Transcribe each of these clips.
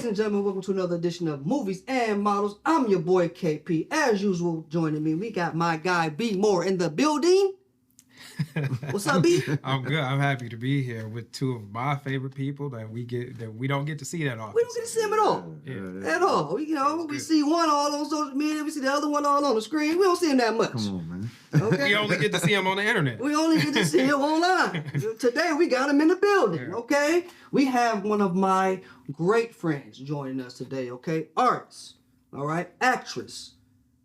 Ladies and gentlemen, welcome to another edition of Movies and Models. I'm your boy KP. As usual, joining me, we got my guy B Moore in the building. What's up, B? I'm good. I'm happy to be here with two of my favorite people that we don't get to see that often. We don't get to see him at all. Yeah. At all. We see one all on social media, we see the other one all on the screen. We don't see him that much. Come on, man. Okay? We only get to see him on the internet. We only get to see him online. Today we got him in the building, okay? We have one of my great friends joining us today, okay? Artist, all right? Actress,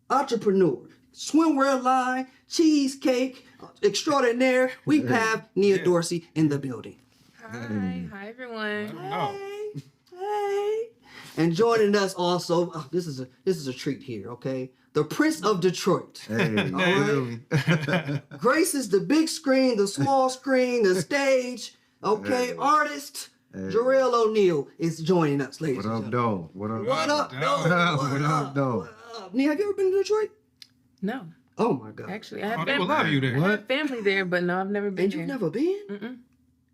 entrepreneur, swimwear line, cheesecake extraordinaire. We have Nia Dorsey in the building. Hi everyone. Hey. And joining us also, this is a treat here, okay? The Prince of Detroit. Hey, all right? Graces the big screen, the small screen, the stage, okay? Hey. Artist. Hey. Jarrel O'Neal is joining us, ladies What and up, gentlemen. though? What up, What up, What though? up? What up, though? What up? Nia, have you ever been to Detroit? No, Oh my God. actually, I have They will family. love you there. I have family there, but no, I've never been And there. you've never been? Mm-mm.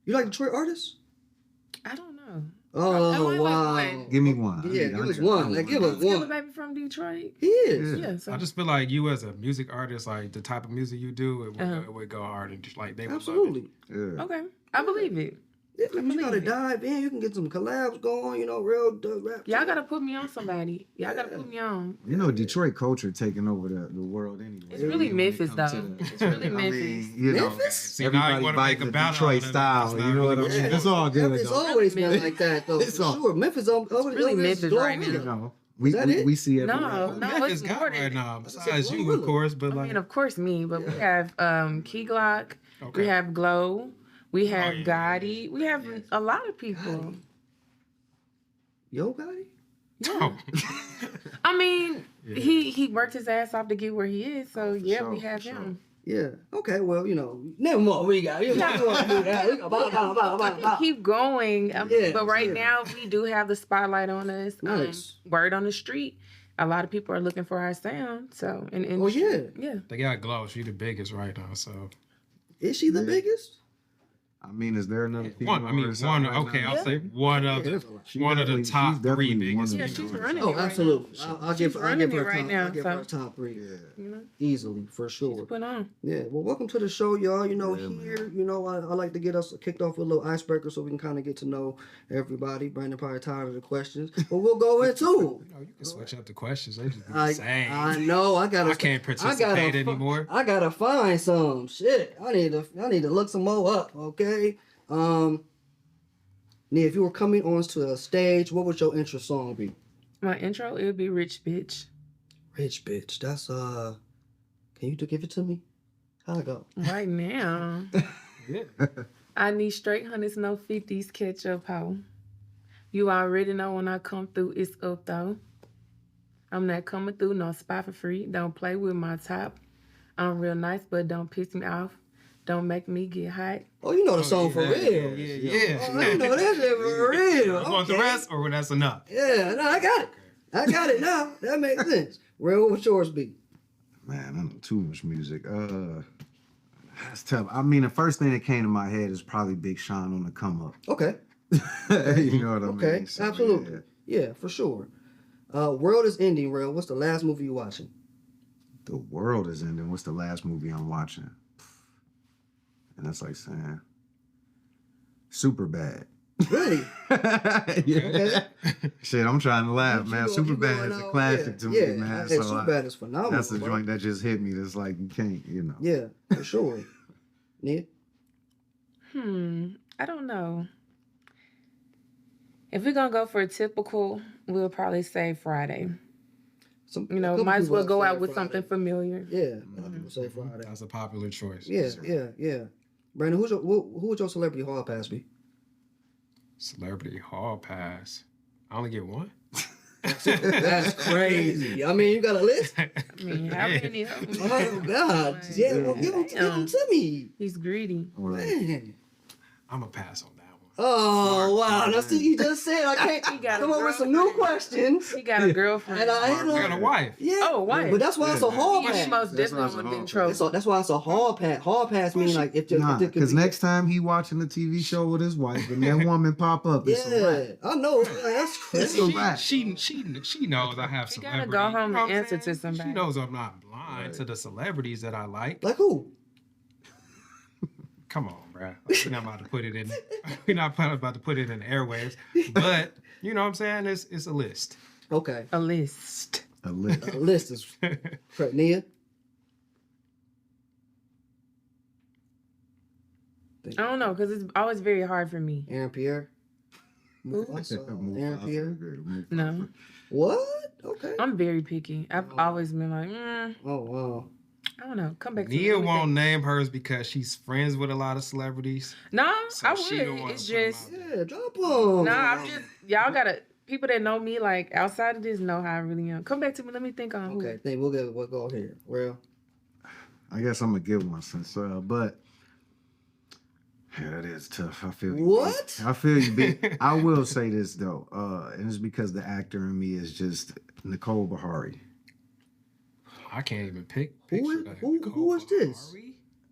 You like Detroit artists? I don't know. Oh, I wow. like one. Give me one. Yeah, give us one. Like, give us Still a one. baby from Detroit. He is. Yeah, so I just feel like you as a music artist, like the type of music you do, it would go hard and just like they would love Absolutely. Yeah. okay, I believe it. Yeah, you believe gotta it. dive in. You can get some collabs going, real rap. Y'all gotta put me on somebody. Y'all gotta put me on. You know, Detroit culture taking over the world anyway. It's really When it Memphis, comes to though. the- It's really I Memphis. mean, you know, Memphis? See, now you everybody wanna bites make a the battle Detroit on it. style. It's You know what I not mean? really It's all good, It's though. always been Memphis. like that, though. It's For all- sure. Memphis, really Memphis right now. You know, we, Is that we, it? we see it. No, everywhere. no, Memphis it's got more right than. now. Besides you, really? of course, but I like mean, of course, me, but we have Key Glock, Okay. we have Glow, we have yeah. Gotti, we have a lot of people. Gotti. Yo, Gotti? oh, I mean, he worked his ass off to get where he is, so yeah, sure, we have for him. Yeah. Okay, well, never mind. We got. You don't want to do that. We got Keep going, Yeah, but right yeah. now we do have the spotlight on us. Nice. Word on the street, a lot of people are looking for our sound. So, in Oh, the street, yeah. they got Glow. She the biggest right now. So Is she the biggest? I mean, is there another female one. I mean, artist one. out right Okay, now? I'll say one of there's the a lot. She one of the definitely- top she's three definitely biggest. one of Yeah, the she's artists. running Oh, it right absolutely. now. I'll She's give her running it top. right now, I'll give her so- a top three. Yeah. You know, Easily, for sure. put on. Yeah, well, welcome to the show, y'all. Yeah, Here, I like to get us kicked off with a little icebreaker so we can kind of get to know everybody. Brandon probably tired of the questions, but we'll go into You can switch up the questions. They just be the them. same. I know. I can't participate anymore. I gotta find some shit. I need to look some more up. Okay. Nia, if you were coming onto a stage, what would your intro song be? My intro, it would be Rich Bitch. Rich bitch. That's Can you give it to me? How'd it go? Right now, Yeah. I need straight hundreds, no 50s, catch up, ho. You already know when I come through, it's up, though. I'm not coming through, no spot for free. Don't play with my top. I'm real nice, but don't piss me off. Don't make me get hot. Oh, you know the song for real. Yeah. Oh, you know that shit for real. You want the Okay. rest, or that's enough? Yeah, no, I got it. I got it now. That makes sense. Ray, what would yours be? Man, I know too much music. That's tough. I mean, the first thing that came to my head is probably Big Sean on the come up. Okay. You know what I mean? Okay. So, Absolutely. Yeah, for sure. World is ending, Ray. What's the last movie you watching? The world is ending. What's the last movie I'm watching? And that's like saying Super Bad. Really? Yeah. Shit, I'm trying to laugh, man. Super Bad is a classic to me, man. Hey, So Superbad is phenomenal. that's the bro. joint that just hit me. That's like you can't, Yeah, for sure. Nia? I don't know. If we're going to go for a typical, we'll probably say Friday. Might as well go out with something familiar. Yeah, a lot of people say Friday. That's a popular choice. Yeah. Brandon, who would your celebrity hall pass be? Celebrity hall pass. I only get one. That's crazy. I mean, you got a list? I mean, how many of them? Oh, God. Yeah, well, give them to me. He's greedy. Right. Man. I'm gonna pass on that one. Oh wow! That's what you just said. I He can't got a come up with some new girlfriend. questions. He got a girlfriend. And I You got a wife. Yeah. Oh, wife. But that's why it's a hall Yeah, pass. she most That's why definitely it's a would have been hall trouble. That's why it's a hall pass. Hall pass mean like if the Nah, if it could because be- next time he watching the TV show with his wife and that woman pop up, it's a wrap. Yeah, I know. Like, that's It's crazy. a wrap. She knows I have She gotta celebrities. go home You know and what I'm answer to saying? somebody. She knows I'm not blind to the celebrities that I like. Like who? Come on, bruh. We're not about to put it in. We're not about to put it in the airwaves. But you know what I'm saying? It's a list. Okay. A list. A list. A list is correct. Nia? I don't know, because it's always very hard for me. Aaron Pierre? Who? Aaron Pierre? No. What? Okay. I'm very picky. I've always been like, Oh, wow. I don't know. Come back to me. Nia Let me won't think. name hers because she's friends with a lot of celebrities. No, So I she don't would. wanna It's put 'em just, out there. Yeah, drop them. no, I'm just, y'all gotta, people that know me, like, outside of this, know how I really am. Come back to me. Let me think on who. Okay, then we'll go here. Well, I guess I'm gonna give one since, but yeah, that is tough. I feel you. What? I feel you. I will say this though, and it's because the actor in me is just Nicole Bahari. I can't even pick. Who is this?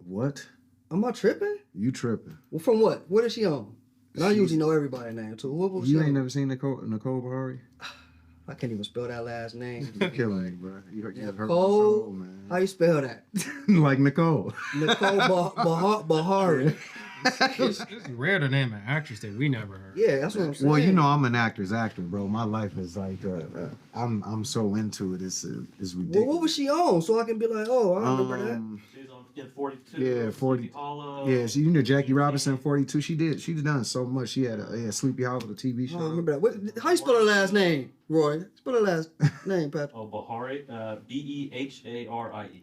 What? am I tripping? You tripping? Well, from what? What is she on? And I She- usually know everybody's name too. What was she You on? ain't never seen Nicole Bahari? I can't even spell that last name. You're killing me, bro. You hurt my Nicole. soul, man. How you spell that? Like Nicole. Nicole Bahari. It's rare to name an actress that we never heard. Yeah, that's what I'm saying. Well, you know I'm an actor, bro. My life is like I'm so into it. It's ridiculous. Well, what was she on? So I can be like, oh, I remember that. She's on in 42. Yeah, 40. Sleepy Hollow. Yeah, so you know Jackie Robinson, 42. She's done so much. She had Sleepy Hollow, the TV I show. don't remember that. What, how you spell her last name, Roy? Spell her last name, Patrick. Oh, Bahari. Behari.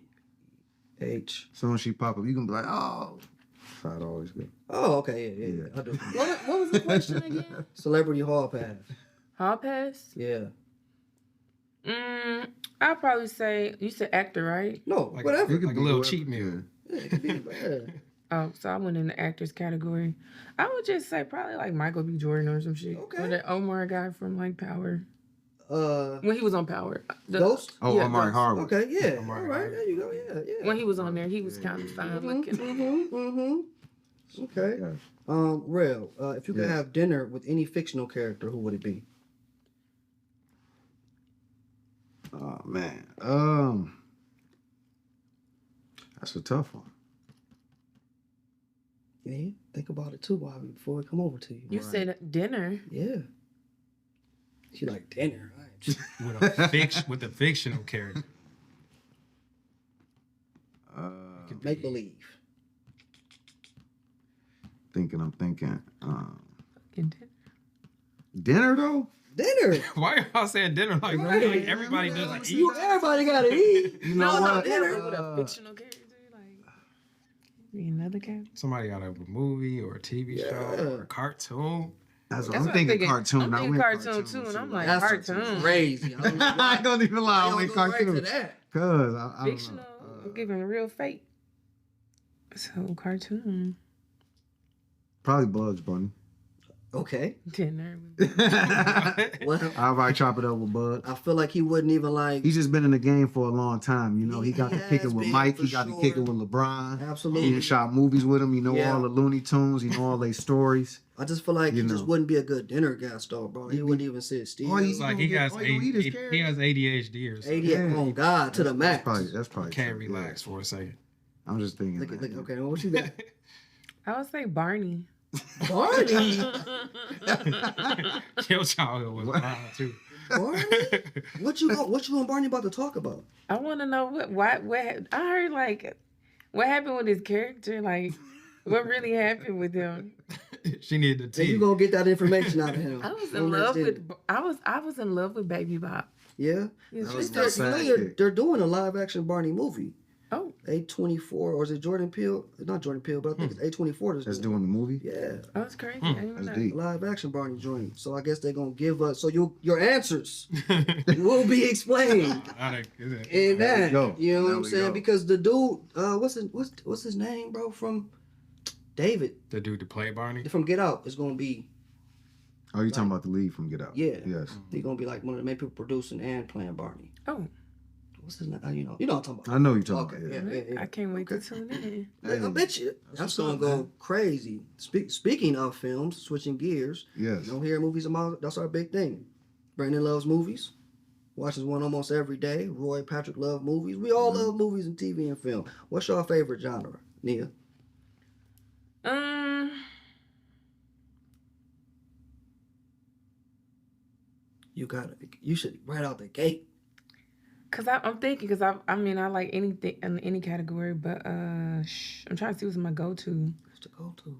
H. So when she pop up, you can be like, oh. That's how it always go. Oh, okay, yeah. I do. What was the question again? Celebrity Hall Pass. Hall pass? Yeah. I'd probably say, you said actor, right? No, Like, whatever. It could like a be little whoever. cheat meal. Yeah, it could be bad. Oh, so I went in the actors category. I would just say probably like Michael B. Jordan or some shit. Okay. Or that Omar guy from like Power. Uh, When he was on Power. Ghost. Oh, Yeah, Omari Ghost. Hardwick. Okay, yeah. All Omari right, Hardwick. there you go. Yeah. When he was on there, he was kind of fine looking. Okay. Yeah. Rel, if you could Yes. have dinner with any fictional character, who would it be? Oh man. That's a tough one. Yeah, think about it too, Bobby, before we come over to you. You said dinner. Yeah. She like dinner, right? With a fictional character. Make believe. I'm thinking. Dinner. Dinner though? Dinner. Why are y'all saying dinner like Right. like everybody doesn't eat? Everybody gotta eat. You know No, what? dinner with a fictional character. Like, be another character. Somebody got a movie or a TV show or a cartoon. That's what That's I'm what thinking. Cartoon. I'm I thinking went cartoon too, and I'm like, That's cartoon. crazy. I don't know why. I don't even lie. I Y'all went go right to cartoon. that. Cause I don't Fictional. know. I'm giving real fate. So cartoon. Probably Bugs Bunny. Okay. Dinner. Well, I'll probably chop it up with Bugs. I feel like he wouldn't even like. He's just been in the game for a long time. You know, he got to He kick it has with been, Mike. for He got to sure. kick it with LeBron. Absolutely. He done shot movies with him. You know Yeah. all the Looney Tunes. You know all their stories. I just feel like You he just know. wouldn't be a good dinner guest, though, bro. He wouldn't even sit still. Oh, It's like he has Oh, you eat his carrots? he has ADHD or something. 88. Oh God, to the max. That's probably Can't true, relax for a second. Yeah. I'm just thinking. Look, that, look, yeah. okay, what you got? I would say Barney. Barney. Your childhood was wild too. Barney. What you and Barney about to talk about? I want to know what I heard like what happened with his character, like what really happened with him. She needed And the you tea. gonna get that information out of him. I was On in this love dinner. with I was in love with Baby Bop. Yeah. Yes, That was she my said- sidekick. You know they're doing a live action Barney movie. Oh, A24, or is it Jordan Peele? It's not Jordan Peele, but I think it's A24 That's doing the movie. Yeah, that's crazy. I didn't That's know. deep. live action Barney joint. So I guess they're gonna give us. So your answers will be explained in There we that. go. You know what There I'm we saying? go. Because the dude, what's his name, bro? From David The dude to play Barney. from Get Out is gonna be Oh, you talking about the lead from Get Out? Yeah. Yes. he's gonna be like one of the main people producing and playing Barney. Oh, What's his name? You know what I'm talking about. I know you talking Okay, about. yeah. I can't wait to tune in. I bet you that's gonna go crazy. Speaking of films, switching gears. Yes. You don't hear movies about that's our big thing. Brandon loves movies. Watches one almost every day. Roy, Patrick love movies. We all love movies and TV and film. What's your favorite genre, Nia? You should right out the gate. Cause I'm thinking, cause I mean I like anything in any category, but I'm trying to see what's my go-to. What's the go-to?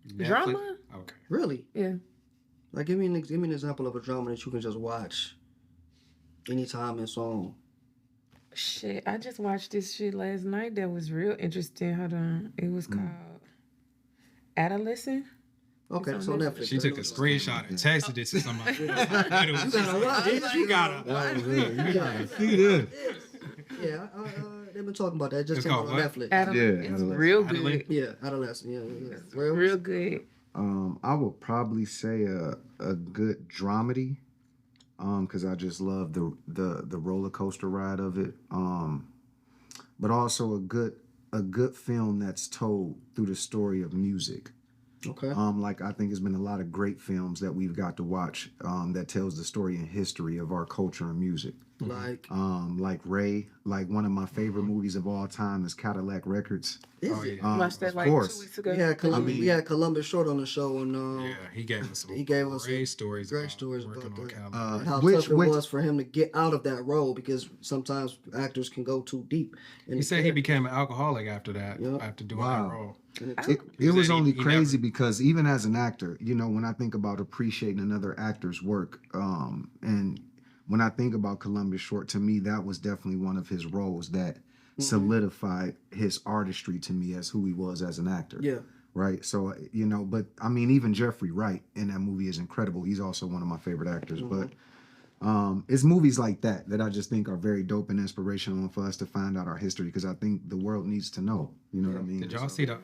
Netflix? Drama? Okay. Really? Yeah. Like give me an example of a drama that you can just watch anytime and song. Shit, I just watched this shit last night that was real interesting. Hold on. It was called Adolescent. Okay, It's so on Netflix. She took a screenshot and texted it to somebody. You gotta watch it. You gotta. You gotta See this? Yeah, they've been talking about that. It just It's came out called on what? Netflix. It's Adolescent. real Adolescent? good. Yeah, adolescent. Yeah. Real good. I would probably say a good dramedy, because I just love the roller coaster ride of it. But also a good film that's told through the story of music. Okay. Like I think there's been a lot of great films that we've got to watch that tells the story and history of our culture and music. Like Ray, like one of my favorite movies of all time is Cadillac Records. Is Oh, it? yeah. Watched that of like course. 2 weeks ago. We had Columbus Short on the show, and Yeah, he gave us some he gave us great stories. great about stories working about on that. Cadillac. and how which- tough it which- was for him to get out of that role because sometimes actors can go too deep. He said he became an alcoholic after that, Yep. after doing Wow. that role. It was said only he crazy never- because even as an actor, when I think about appreciating another actor's work, and when I think about Columbus Short, to me that was definitely one of his roles that solidified his artistry to me as who he was as an actor. Yeah. Right. So but I mean, even Jeffrey Wright in that movie is incredible. He's also one of my favorite actors. But it's movies like that I just think are very dope and inspirational for us to find out our history because I think the world needs to know. You know what I mean? Did y'all see the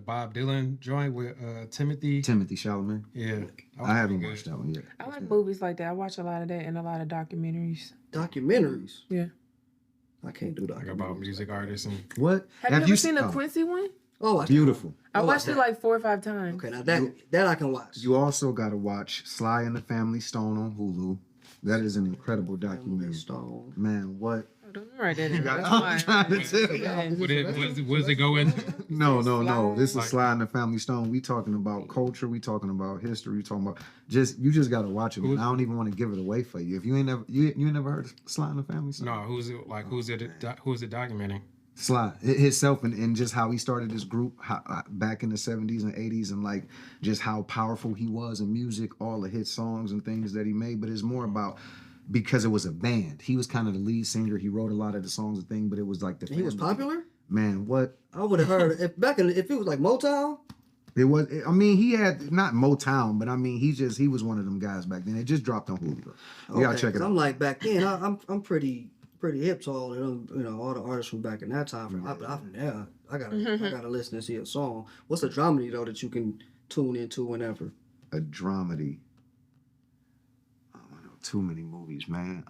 Bob Dylan joint with Timothy? Timothy Chalamet? Yeah, that was I haven't pretty watched good. that one yet. I like movies like that. I watch a lot of that and a lot of documentaries. Documentaries. Yeah. I can't do Like about documentaries. music artists and What? Have you ever seen the oh, Quincy one? Oh, Beautiful. I watched it like 4 or 5 times. Okay, now that I can watch. You also got to watch Sly and the Family Stone on Hulu. That is an incredible documentary. Stone. Man, what? Oh, don't write that in. That's I'm fine. trying to tell you. Yeah. what does it go into? No. This is Like- Sly and the Family Stone. We talking about culture. We talking about history. We talking about you just got to watch it. Man. I don't even want to give it away for you. If you ain't never you ain't never heard of Sly and the Family Stone. No, who's it documenting? Sly himself and just how he started his group back in the 70s and 80s and like just how powerful he was in music, all the hit songs and things that he made. But it's more about because it was a band. He was kind of the lead singer. He wrote a lot of the songs and things, but it was like the He was family. popular. Man, what? I would have heard if it was like Motown. It was. I mean, he had not Motown, but I mean, he was one of them guys back then. It just dropped on Hulu. You gotta check it 'cause out. I'm like back then. I'm pretty hip to all of them. All the artists from back in that time. I gotta listen and see a song. What's a dramedy though that you can tune into whenever? A dramedy. I don't know. Too many movies, man.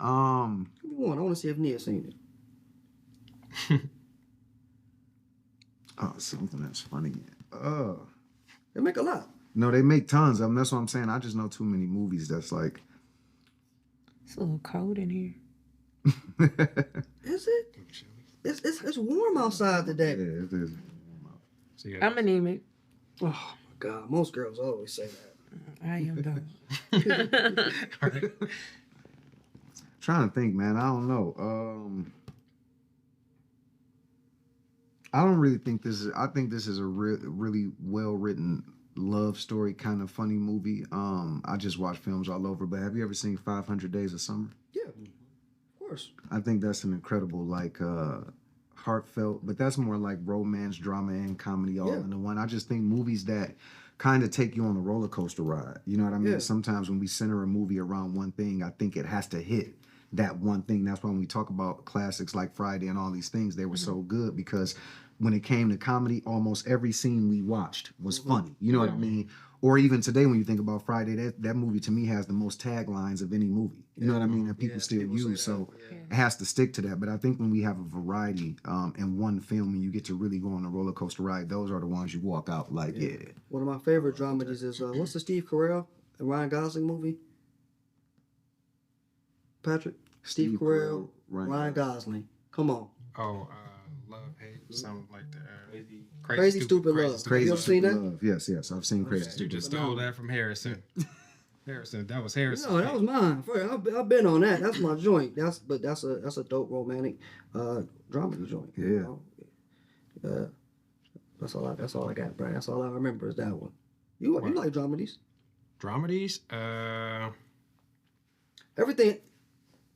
Give me one. I want to see if Nia seen it. Oh, something that's funny. They make a lot. No, they make tons of them. That's what I'm saying. I just know too many movies that's like. It's a little cold in here. Is it? It's warm outside today. Yeah, it is. So, yeah. I'm anemic. Oh my God, most girls always say that. I am though. Trying to think, man. I don't know. I don't really think this is. I think this is a really well written love story, kind of funny movie. I just watch films all over. But have you ever seen 500 Days of Summer? Yeah, of course. I think that's an incredible, like, heartfelt. But that's more like romance, drama, and comedy all in the one. I just think movies that kind of take you on a roller coaster ride. You know what I mean? Yeah. Sometimes when we center a movie around one thing, I think it has to hit that one thing. That's why when we talk about classics like Friday and all these things, they were so good because when it came to comedy, almost every scene we watched was funny. You know what I mean? Or even today, when you think about Friday, that movie to me has the most taglines of any movie. You know what I mean? That people still people say use. that, So yeah. it has to stick to that. But I think when we have a variety in one film and you get to really go on a roller coaster ride, those are the ones you walk out like, yeah. One of my favorite dramedies is what's the Steve Carell and Ryan Gosling movie? Patrick? Steve Carell, Ryan Gosling. Come on. Oh, love, hate, something like that. Crazy Stupid Love. Crazy You ever seen that? Love. Yes, I've seen Crazy You Stupid just Love. stole that from Harrison. That was Harrison. No, that was mine. I've been on that. That's my joint. That's a dope romantic dramedy joint. Yeah. That's all I got, Brian. That's all I remember is that one. You like dramedies? Dramedies? Everything.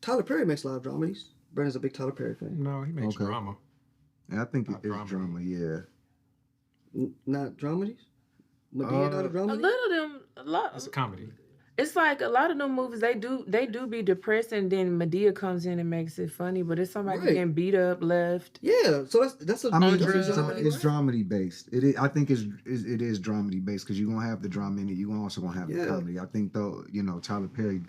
Tyler Perry makes a lot of dramedies. Brandon's a big Tyler Perry fan. No, he makes Okay. drama. Yeah, I think it Not is drama. drama, yeah. Not dramedies? Medea not a A dramedy? lot of them, a lot. It's a comedy. It's like a lot of them movies. They do be depressing. Then Medea comes in and makes it funny. But it's somebody Right. getting beat up, left. Yeah, so that's a I mean, that's a it's dramedy, right? dramedy based. It is, I think it is dramedy based because you're gonna have the drama in it. You're also gonna have Yeah. the comedy. I think though, Tyler Perry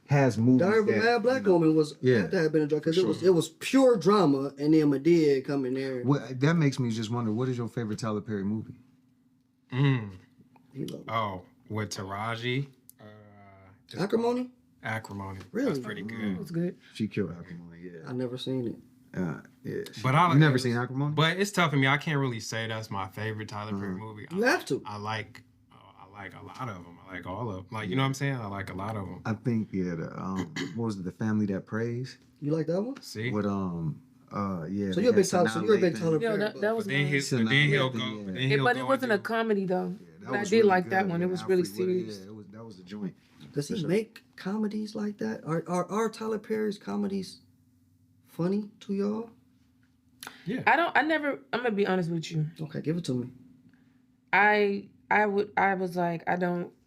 has movies. Diary of a that, Mad Black Woman was Yeah. had to have been a drama because For it was pure drama, and then Medea come in there. That makes me just wonder, what is your favorite Tyler Perry movie? He loved it. Oh, with Taraji. it's Acrimony? called Acrimony. Really? That's pretty It good. was good. She killed Acrimony. I Yeah. never seen it. Yeah. But I you never seen Acrimony? But it's tough for me. I can't really say that's my favorite Tyler Perry movie. You have to. I like a lot of them. I like all of them. Like, you know what I'm saying? I like a lot of them. I think what was it, The Family That Prays? You like that one? See? With So you're a big Tyler. So you're a big Tyler Yeah, Perry. that buff. was But then, nice. but then he'll go. Yeah. But, then he'll But go it and wasn't a do- comedy though. That But I was did really like that good. one. It was really serious. Yeah, that was the joint. Does he make comedies like that? Are Tyler Perry's comedies funny to y'all? Yeah. I'm gonna be honest with you. Okay, give it to me. I was like,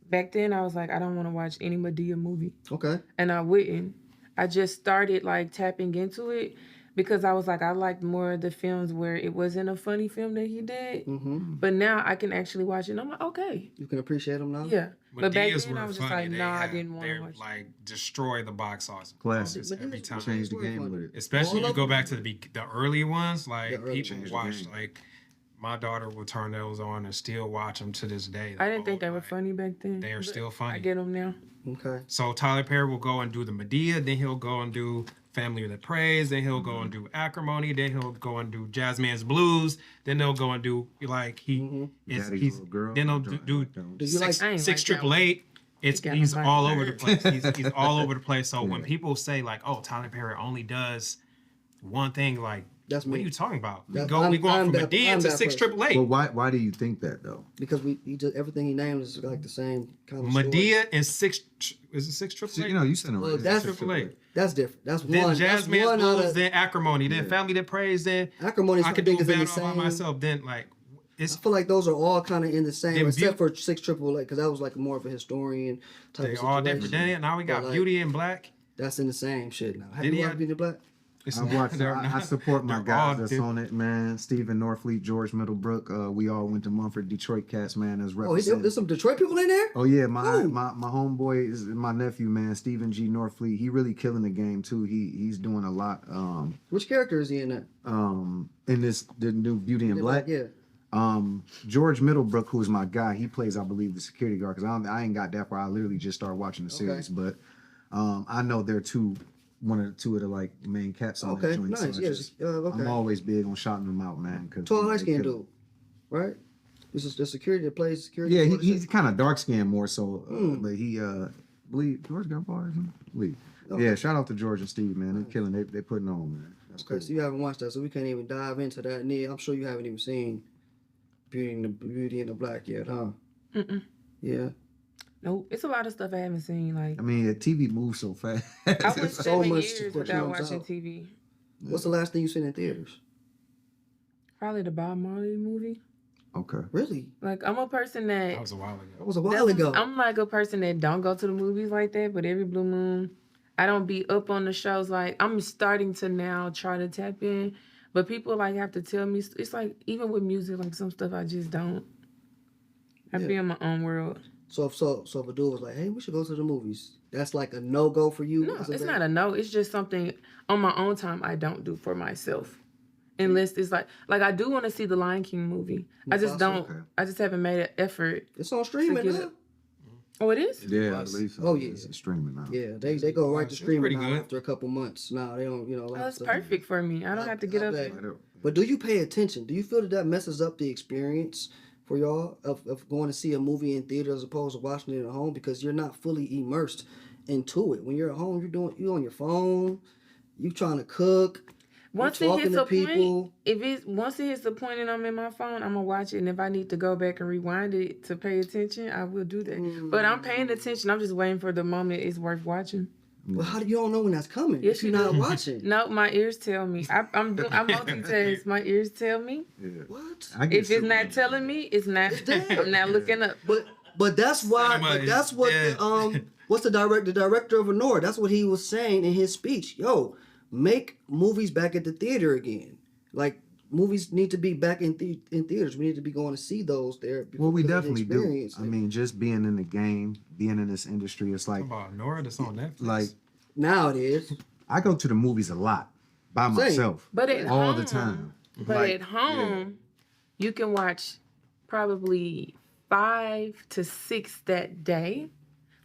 back then I was like, I don't want to watch any Medea movie. Okay. And I wouldn't. I just started like tapping into it because I was like, I liked more of the films where it wasn't a funny film that he did. Mm-hmm. But now I can actually watch it and I'm like, okay. You can appreciate them now. Yeah. But back Medea's then I were was just funny. like, They nah, I had- didn't want to they're, watch it. like destroy the box office. Classics. But Every this time. was- Changed the Were game funny. with it. Especially All if you of go them? back to the early ones, like The early people ones. watch, Changed the game. like my daughter will turn those on and still watch them to this day. I Like, didn't think they were like, funny back then. They are but still funny. I get them now. Okay. So Tyler Perry will go and do the Medea, then he'll go and do Family That Prays, then he'll go and do Acrimony, then he'll go and do Jazzman's Blues, then they'll go and do like Daddy's he's Little Girl. then he'll Don't do like those. Do you like? I ain't six like that triple one. eight. It's It got he's me by all the over the place. He's all over the place. So when Yeah. people say like, "Oh, Tyler Perry only does one thing," like, That's what me. are you talking about? We That- go I'm from that- Medea I'm to that six person. triple eight. Well, why do you think that though? Because he just everything he names is like the same kind of Medea and six is it six triple See, eight? you said it right. that's triple eight. That's different. That's Then one. That's Jazzman's one out Blues, of then Acrimony, then Family That Prays, then Acrimony. I I could think do is in the bad all by same. myself. Then like I it's feel like those are all kind of in the same, Then except for Six Triple Eight, because that was like more of a historian type they of all situation. different. Then now we got But, like, Beauty and Black. That's in the same shit now. Have Did you he watched have- Beauty and the Black? It's I watch. they're I not- support my they're all guys that's different. on it, man. Stephen Norfleet, George Middlebrook. We all went to Mumford, Detroit Cats, man. As Oh, representing. there's some Detroit people in there? Oh yeah, my Who? homeboy is my nephew, man. Stephen G. Norfleet. He really killing the game too. He's doing a lot. Which character is he in that? In the new Beauty and Black. Yeah. George Middlebrook, who is my guy, he plays, I believe, the security guard. Because I ain't got that far. I literally just started watching the series, but I know they're one of the two of the like main cats on that Okay, joint. so nice. I Yeah, just- okay. I'm always big on shouting them out, man. Cause Tall, they light skinned kill it. dude, right? This is the security that plays security. Yeah, What is he's it? kind of dark skinned more so, Mm. but he believe George got bars. Believe. Okay. Yeah, shout out to George and Steve, man. They're killing. They putting on, man. That's Okay, cool. so you haven't watched that, so we can't even dive into that. Nia, I'm sure you haven't even seen Beauty and the Black yet, huh? Mm-mm. Yeah. Nope. It's a lot of stuff I haven't seen. Like I mean, the TV moves so fast. I went so 7 much years what without comes watching out. TV. What's the last thing you seen in theaters? Probably the Bob Marley movie. Okay. Really? Like I'm a person That that was a while That ago. was a while ago. I'm like a person that don't go to the movies like that, but every blue moon, I don't be up on the shows. Like I'm starting to now try to tap in, But people like have to tell me. It's like even with music, like some stuff I just don't. I be in my own world. So if a dude was like, "Hey, we should go to the movies," that's like a no go for you. No, it's not a no. It's just something on my own time I don't do for myself. Unless it's like I do want to see the Lion King movie. I just don't. Okay. I just haven't made an effort. It's on streaming get now. it. Oh, it is? Yeah, I believe so. Oh, yeah. It's streaming now. Yeah, they go right to It's streaming pretty now good. after a couple months. Nah, they don't. You know, Oh, that's perfect for me. I don't have to get up. bet. and- But do you pay attention? Do you feel that messes up the experience for y'all of going to see a movie in theater as opposed to watching it at home because you're not fully immersed into it? When you're at home, you on your phone, you trying to cook, Once you it talking hits to a people. point, once it hits the point and I'm in my phone, I'm gonna watch it. And if I need to go back and rewind it to pay attention, I will do that. But I'm paying attention. I'm just waiting for the moment it's worth watching. Well, how do you don't know when that's coming Yes, if you're you not do. watching? No, my ears tell me. I multitask. My ears tell me. Yeah. What? I get If it's not telling me, it's not. dead. I'm not looking up. But that's why. Cinema But is that's what dead. what's the director of Honor? That's what he was saying in his speech. Yo, make movies back at the theater again. Like movies need to be back in theaters. We need to be going to see those there. Well, we because of the definitely do. experience. I mean, just being in the game, being in this industry, it's like, About Nora that's on Netflix. like now it is. I go to the movies a lot by myself, But at all home, the time. But Like, at home, you can watch probably 5 to 6 that day.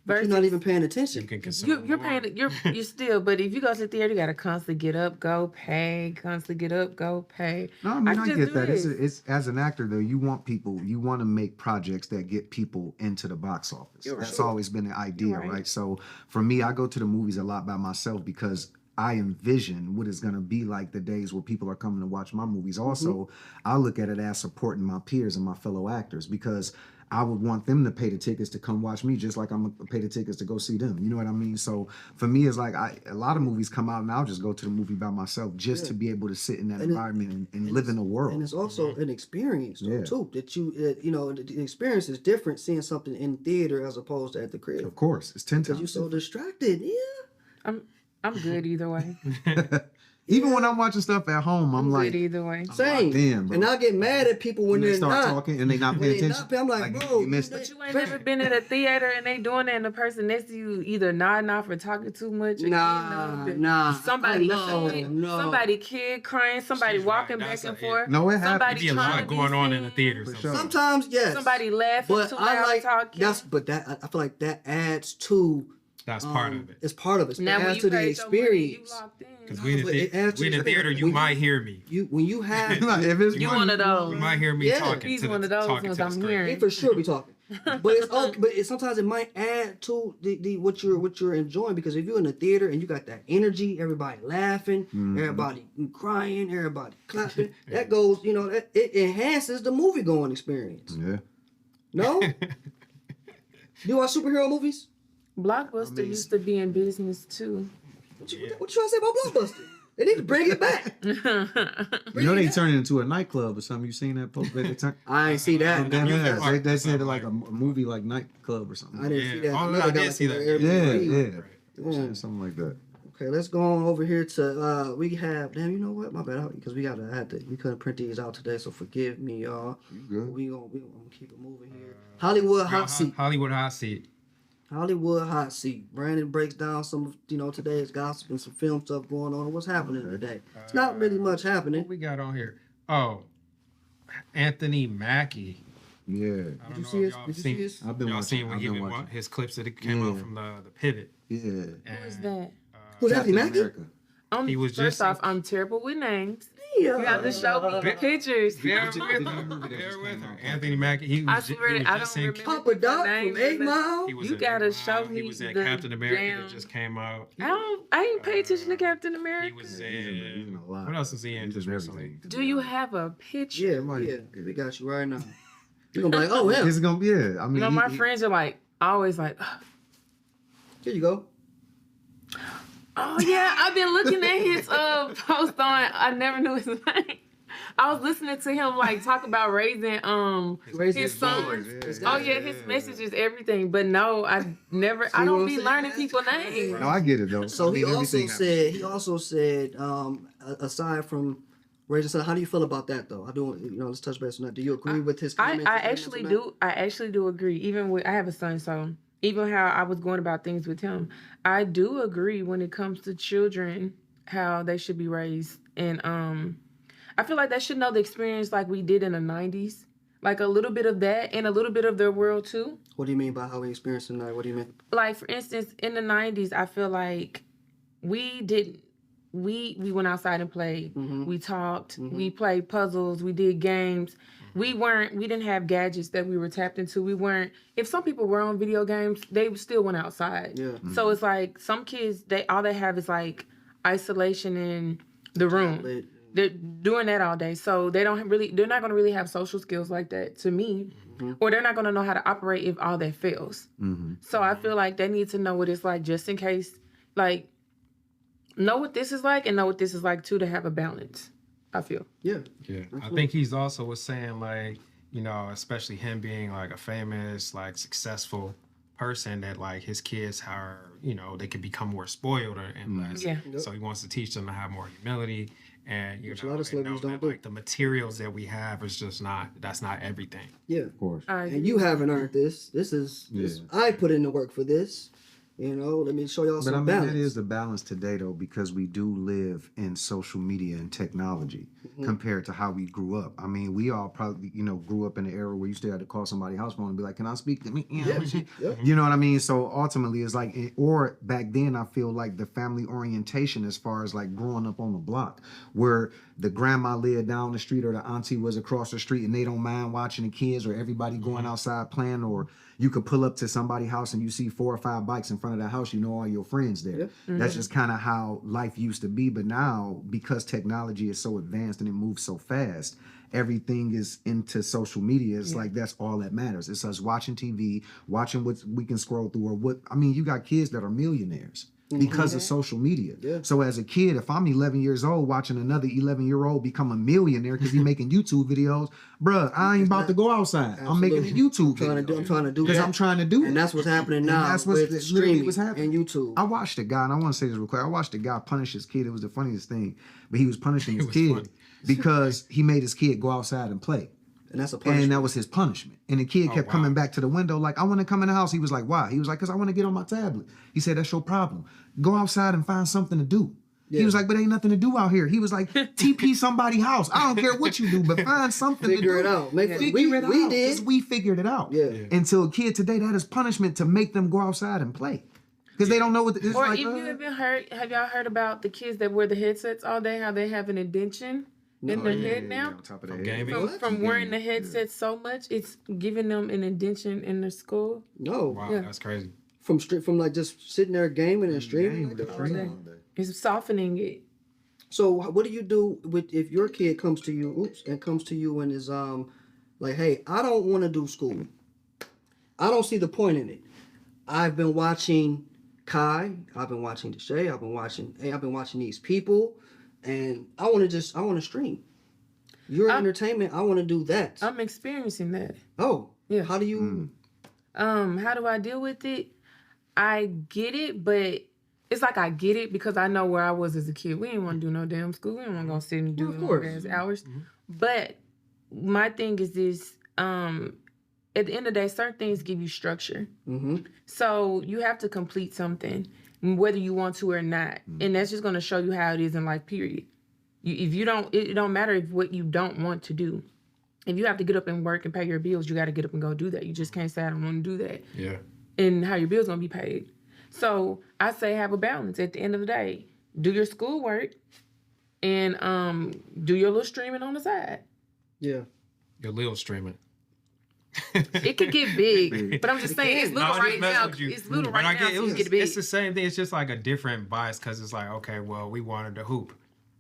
But Versus you're not even paying you attention. can consume you're more. paying you're still. But if you go to the theater, you gotta constantly get up, go pay, constantly get up, go pay. No, I mean, I just get do that. this. It's as an actor though, you want to make projects that get people into the box office. You're That's right. always been the idea, You're right. right? So for me, I go to the movies a lot by myself because I envision what it's gonna be like the days where people are coming to watch my movies. Also, I look at it as supporting my peers and my fellow actors because I would want them to pay the tickets to come watch me just like I'm gonna pay the tickets to go see them. You know what I mean? So for me, it's like a lot of movies come out and I'll just go to the movie by myself just to be able to sit in that environment and live in a world. And it's also an experience though, Yeah. too. That the experience is different seeing something in theater as opposed to at the crib. Of course, it's 10 Because times. you're so distracted. Yeah. I'm good either way. Even when I'm watching stuff at home, I'm I'm like, good either way. Same. damn, bro. And I get mad at people when when they they're start not. talking and they not When paying they attention. not pay, I'm like, bro, you missed But it. you ain't never been at a theater and they doing that and the person next to you either nodding off or talking too much. Or Nah. Somebody, No. somebody kid crying, somebody She's right. walking That's back and a- forth. No, it happens. Somebody Be a trying lot to be going on in the seen, theater. For sure. sometimes. Sometimes, yes. Somebody laughing But too I loud like talking. I feel like that adds to. That's part of it. It's part of it. Now It when adds you to the paid your money, you experience. locked in. Because we in but it adds to the the- theater, you when might hear me. When you have Like, if it's You money, one of those. You might hear me Yeah. talking. He's to one the, of those talking ones to the I'm screen. hearing. he for sure be talking. But it's okay, sometimes it might add to the what you're enjoying because if you're in the theater and you got that energy, everybody laughing, everybody crying, everybody clapping, that goes, it enhances the movie going experience. Yeah. No? You watch superhero movies? Blockbuster used to be in business too. What you trying to say about Blockbuster? They need to bring it back. You know they turned it into a nightclub or something. You seen that post? I ain't see that. They said it like a movie like nightclub or something. I didn't see that. Oh, Another I guy did see like that. Airbnb. Yeah. Something like that. Okay, let's go on over here to we have. Damn, you know what? My bad. Because we couldn't print these out today, so forgive me, y'all. You good? We gonna keep it moving here. Hollywood hot seat. Hollywood hot seat. Hollywood hot seat. Brandon breaks down some of today's gossip and some film stuff going on. What's happening today? It's not really much happening. What we got on here? Oh, Anthony Mackie. Yeah. I Did don't you know see if his? y'all Did you seen- see his? I've been Y'all watching. seen when I've he been been watching. his clips that came out Yeah. from the pivot. Yeah. Who is that? Who's Anthony Captain Mackie? America. He was First just- off, I'm terrible with names. Yeah. You have to show me the pictures. Bear Did you- with did you her. remember that Bear just with came her. out? Anthony Mackie. He was, I ju- swear he to- was I just don't in. remember. Papa Doc from Names 8 and- Mile. He was You in gotta 8 show Mile. He me was in the Captain America damn- that just came out. I ain't pay attention to Captain America. He was He's in a lot. What else is he in He's just in recently? everything. Do you have a picture? Yeah. We got you right now. You're gonna be like, oh him. It's gonna be. Yeah. I mean, You know, my he- friends are like, always like, Here you go. oh yeah, I've been looking at his post on. I never knew his name. I was listening to him like talk about raising Raising his his son. boys. Oh yeah, his messages, everything. But no, I never. I what don't I'm be saying? learning people's names. No, I get it though. So I mean, he everything- also said, aside from Razor said, how do you feel about that though? I do, let's touch base on that. Do you agree with his comments? I actually do. I actually do agree. Even with I have a son, so even how I was going about things with him, I do agree when it comes to children how they should be raised, and I feel like they should know the experience like we did in the '90s, like a little bit of that and a little bit of their world too. What do you mean by how we experienced tonight? What do you mean? Like for instance, in the '90s, I feel like we didn't. We went outside and played. Mm-hmm. We talked. Mm-hmm. We played puzzles. We did games. We didn't have gadgets that we were tapped into. We weren't. If some people were on video games, they still went outside. Yeah. Mm-hmm. So it's like some kids, all they have is like isolation in the room. They're doing that all day, so they're not going to really have social skills like that. To me, mm-hmm. or they're not going to know how to operate if all that fails. Mm-hmm. So I feel like they need to know what it's like, just in case, like. Know what this is like and know what this is like too, to have a balance. I feel. Yeah. I think he's also was saying like, especially him being like a famous, like successful person, that like his kids are, they could become more spoiled and less. Yeah. Yep. So he wants to teach them to have more humility, and Which a lot of celebrities don't do. like the materials that we have is just that's not everything. Yeah. Of course. And you haven't earned this. This is I put in the work for this. Let me show y'all some balance. That is the balance today, though, because we do live in social media and technology compared to how we grew up. I mean, we all probably, grew up in an era where you still had to call somebody's house phone and be like, can I speak to me? You know what I mean? So ultimately, it's like, or back then, I feel like the family orientation as far as like growing up on the block, where the grandma lived down the street or the auntie was across the street and they don't mind watching the kids, or everybody going outside playing, or you could pull up to somebody's house and you see 4 or 5 bikes in front of the house, all your friends there. Yeah. That's just kind of how life used to be. But now, because technology is so advanced and it moves so fast, everything is into social media. It's like that's all that matters. It's us watching TV, watching what we can scroll through, or you got kids that are millionaires because of social media. Yeah. So as a kid, if I'm 11 years old watching another 11-year-old become a millionaire because he's making YouTube videos, bruh, I ain't about to go outside. Absolutely. I'm making a YouTube video. I'm trying to do because that. I'm trying to do it. And that's what's happening now. And that's what's with literally streaming what's happening. and YouTube. I watched a guy, and I want to say this real quick. I watched a guy punish his kid. It was the funniest thing. But he was punishing his kid because he made his kid go outside and play. And that's a punishment. And that was his punishment. And the kid kept coming back to the window like, I want to come in the house. He was like, why? He was like, because I want to get on my tablet. He said, that's your problem. Go outside and find something to do. Yeah. He was like, but ain't nothing to do out here. He was like, TP somebody's house. I don't care what you do, but find something to do. Figure it out. Figure it out. We did. We figured it out. Yeah. And to a kid today, that is punishment to make them go outside and play. Because they don't know what it's or like. if you have y'all heard about the kids that wear the headsets all day, how they have an indentation in their head now? On top of From their head. gaming? From wearing the headsets so much, it's giving them an indentation in their skull. No. Wow, Yeah. that's crazy. From like just sitting there gaming and streaming. It's softening it. So what do you do if your kid comes to you and is like, hey, I don't want to do school. I don't see the point in it. I've been watching Kai, I've been watching Deshae, I've been watching these people, and I want to stream. Your entertainment, I want to do that. I'm experiencing that. Oh, yeah. How do you? How do I deal with it? I get it, but it's like I get it because I know where I was as a kid. We didn't want to do no damn school. We didn't want to go sit and do no hours. Mm-hmm. But my thing is this: at the end of the day, certain things give you structure. Mm-hmm. So you have to complete something, whether you want to or not, and that's just going to show you how it is in life. Period. If you don't, it don't matter if what you don't want to do. If you have to get up and work and pay your bills, you got to get up and go do that. You just can't say I don't want to do that. Yeah. And how your bills gonna be paid. So I say have a balance. At the end of the day, do your schoolwork and do your little streaming on the side. Yeah. Your little streaming. It could get big, but I'm just saying it's little right now. It's little right now. So get big. It's the same thing. It's just like a different bias because it's like, okay, well, we wanted to hoop.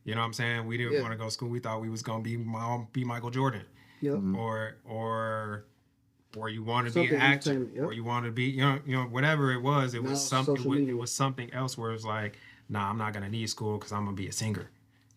You know what I'm saying? We didn't want to go to school. We thought we was gonna be Michael Jordan. Yeah. Or you want to be an actor, or you want to be, you know, whatever it was. It was something. It was something else where it's like, nah, I'm not gonna need school because I'm gonna be a singer,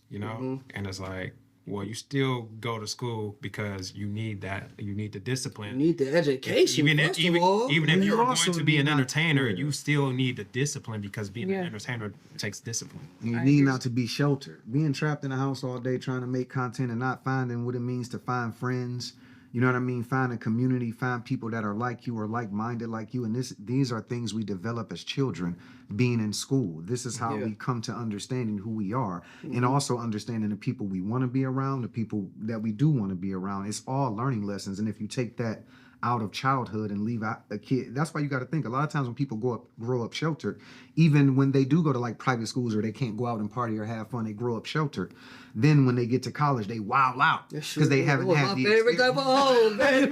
you know. And it's like, well, you still go to school because you need that. You need the discipline. You need the education. Even first if, of all. even if You you're going also to be an need not- entertainer, yeah. you still need the discipline because being Yeah. an entertainer takes discipline. You I need agree. not to be sheltered. Being trapped in a house all day trying to make content and not finding what it means to find friends. You know what I mean? Find a community, find people that are like you or like-minded like you. And these are things we develop as children being in school. This is how Yeah. we come to understanding who we are and also understanding the people we want to be around, the people that we do want to be around. It's all learning lessons. And if you take that out of childhood and leave out a kid, that's why you got to think a lot of times when people grow up sheltered, even when they do go to like private schools or they can't go out and party or have fun, they grow up sheltered. Then when they get to college, they wild out because they haven't had my the favorite type of home, man.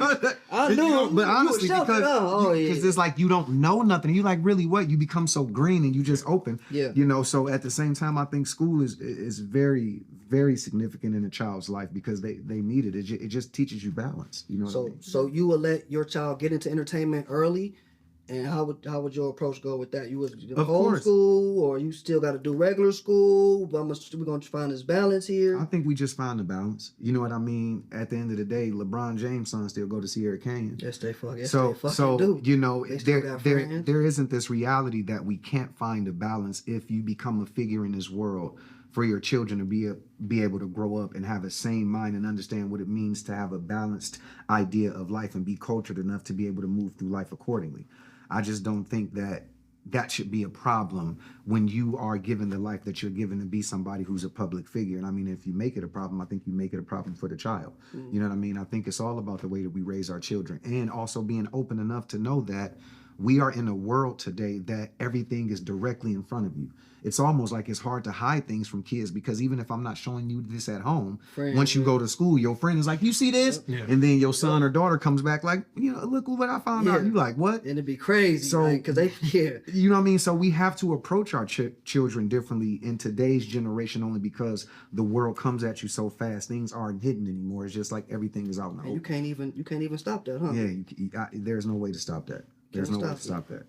I You knew know, him. but You were honestly, sheltered, because huh? Oh, yeah. it's like you don't know nothing. You like really what? You become so green and you just open. Yeah. You know. So at the same time, I think school is very very significant in a child's life because they need it. It just teaches you balance. You know what I So mean? so you would let your child get into entertainment early, and how would your approach go with that? You was Of course. homeschool, or you still got to do regular school? But we're gonna find this balance I here. think we just found the balance. You know what I mean? At the end of the day, LeBron James' son still go to Sierra Canyon. Yes, they fucking So do. you know They still there got there friends. there isn't this reality that we can't find a balance if you become a figure in this world for your children to be able to grow up and have a sane mind and understand what it means to have a balanced idea of life and be cultured enough to be able to move through life accordingly. I just don't think that should be a problem when you are given the life that you're given to be somebody who's a public figure. And I mean, if you make it a problem, I think you make it a problem for the child. You know what I mean? I think it's all about the way that we raise our children and also being open enough to know that we are in a world today that everything is directly in front of you. It's almost like it's hard to hide things from kids because even if I'm not showing you this at home, Friend, once you yeah. go to school, your friend is like, you see this? Yeah. And then your son or daughter comes back like, you know, look what I found out. Yeah. You like, what? And it'd be crazy, So- because they You know what I mean? So we have to approach our children differently in today's generation only because the world comes at you so fast. Things aren't hidden anymore. It's just like everything is out in the and you open. can't even stop that, huh? Yeah, there's no way to stop that. There's Can't no way to stop stop that.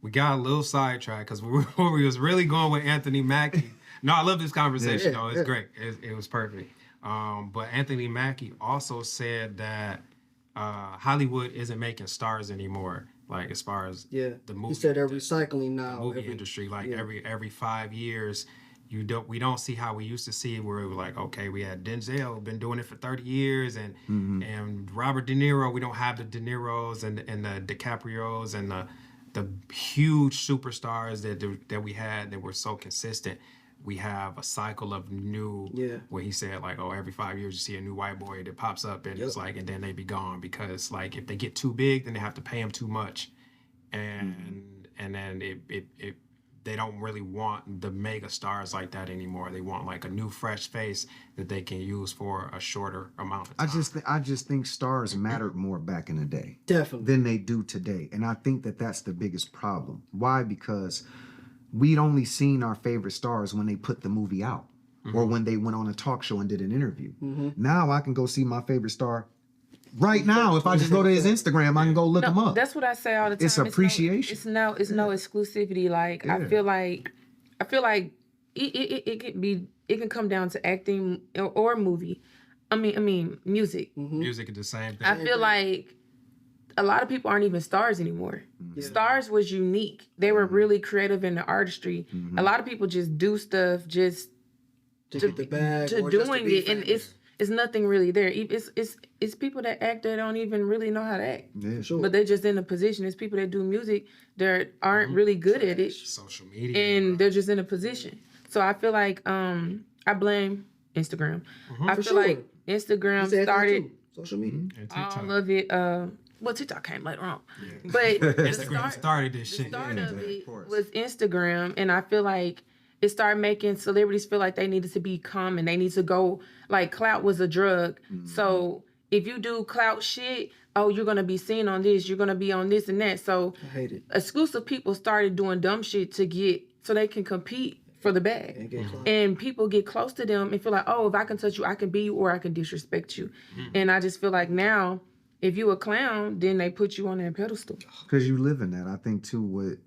We got a little sidetracked because we was really going with Anthony Mackie. No, I love this conversation. Yeah, though. It's yeah. great. It was perfect. But Anthony Mackie also said that Hollywood isn't making stars anymore. Like as far as Yeah. the movie, He said they're the recycling now. movie every- industry. Like yeah. every 5 years, we don't see how we used to see it where we were like, okay, we had Denzel been doing it for 30 years and Robert De Niro. We don't have the De Niros and the DiCaprios and the huge superstars that we had that were so consistent. We have a cycle of new, where he said like, oh, every 5 years you see a new white boy that pops up and it's like, and then they be gone because like if they get too big, then they have to pay them too much, and then it they don't really want the mega stars like that anymore. They want like a new fresh face that they can use for a shorter amount of time. I just think stars mattered more back in the day. Definitely. Than they do today. And I think that's the biggest problem. Why? Because we'd only seen our favorite stars when they put the movie out or when they went on a talk show and did an interview. Now I can go see my favorite star right now. If I just go to his Instagram, I can go look him up. That's what I say all the time. It's appreciation. It's no exclusivity. Like Yeah. I feel like it can come down to acting or movie. I mean music. Music is the same thing. I feel like a lot of people aren't even stars anymore. Stars was unique. They were really creative in the artistry. A lot of people just do stuff just To get the bag, to or just to doing be it, and famous. it's nothing really there. It's people that act that don't even really know how to act. Yeah. Sure. But they're just in a position. It's people that do music that aren't really good at it, Social media. and they're just in a position. So I feel like I blame Instagram. I For feel sure. like Instagram He said that started too. Social media. and TikTok. all of it. Well, TikTok came later on, but the Instagram started this the shit. start of it course. was Instagram, and I feel like it started making celebrities feel like they needed to be common. They need to go, like, clout was a drug. So if you do clout shit, oh, you're gonna be seen on this, you're gonna be on this and that. So I hate it. exclusive people started doing dumb shit so they can compete for the bag. And get clout. And people get close to them and feel like, oh, if I can touch you, I can be you or I can disrespect you. And I just feel like now If you a clown, then they put you on that pedestal. Because you live in that, I think too.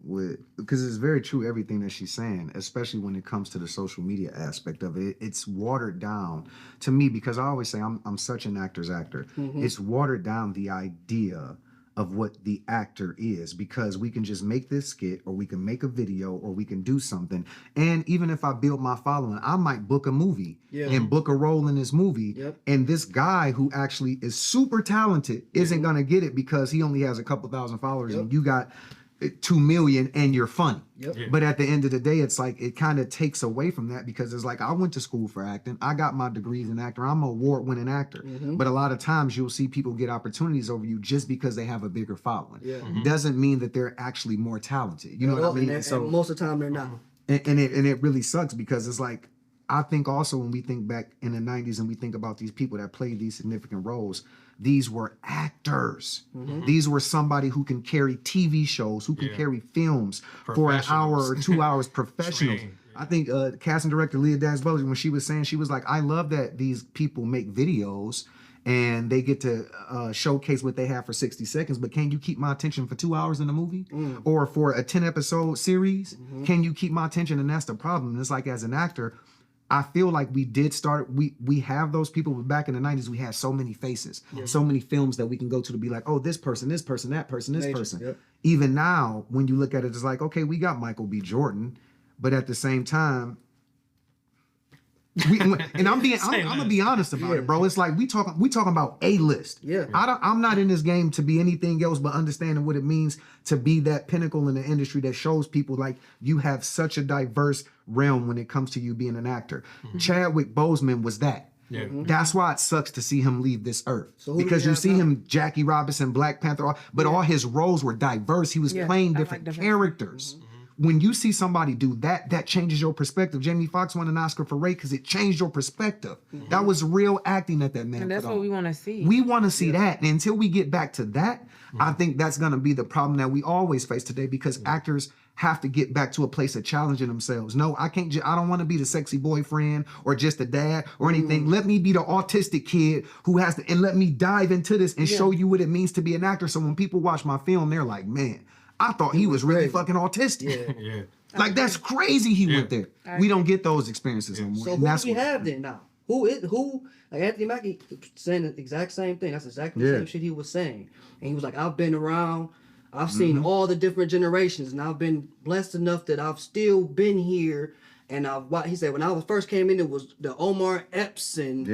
Because it's very true everything that she's saying, especially when it comes to the social media aspect of it. It's watered down to me because I always say I'm such an actor's actor. It's watered down the idea of what the actor is because we can just make this skit or we can make a video or we can do something. And even if I build my following, I might book a movie and book a role in this movie. And this guy who actually is super talented isn't going to get it because he only has a couple thousand followers and you got 2 million and you're funny. But at the end of the day, it's like it kind of takes away from that because it's like I went to school for acting. I got my degrees in acting. I'm an award-winning actor. But a lot of times you'll see people get opportunities over you just because they have a bigger following. Doesn't mean that they're actually more talented. You know what I mean? And most of the time they're not. And it really sucks because it's like I think also when we think back in the 90s and we think about these people that played these significant roles, these were actors. These were somebody who can carry TV shows, who can carry films for an hour or 2 hours, professionals. I think casting director Leah Dax-Butler, when she was saying, she was like, I love that these people make videos and they get to showcase what they have for 60 seconds, but can you keep my attention for 2 hours in a movie? Or for a 10 episode series? Can you keep my attention? And that's the problem. It's like as an actor, I feel like we did start, we have those people, but back in the 90s, we had so many faces, so many films that we can go to be like, oh, this person, that person, this person. Even now, when you look at it, it's like, okay, we got Michael B. Jordan, but at the same time, and I'm gonna be honest about it, bro. It's like we talking about A-list. I'm not in this game to be anything else but understanding what it means to be that pinnacle in the industry that shows people like you have such a diverse realm when it comes to you being an actor. Chadwick Boseman was that. That's why it sucks to see him leave this earth because you see him, Jackie Robinson, Black Panther, but all his roles were diverse. He was playing different characters. When you see somebody do that, that changes your perspective. Jamie Foxx won an Oscar for Ray because it changed your perspective. That was real acting that man And that's put what on. we want to see. We want to see that. And until we get back to that, I think that's going to be the problem that we always face today because actors have to get back to a place of challenging themselves. No, I can't. I don't want to be the sexy boyfriend or just a dad or anything. Let me be the autistic kid who has to, and let me dive into this and show you what it means to be an actor. So when people watch my film, they're like, man, I thought he was really fucking autistic. Like that's crazy he went there. We don't get those experiences anymore. So who do we have then now? Who like Anthony Mackie saying the exact same thing. That's exactly the same shit he was saying. And he was like, I've been around, I've seen all the different generations, and I've been blessed enough that I've still been here. And he said when I was first came in, it was the Omar Epps and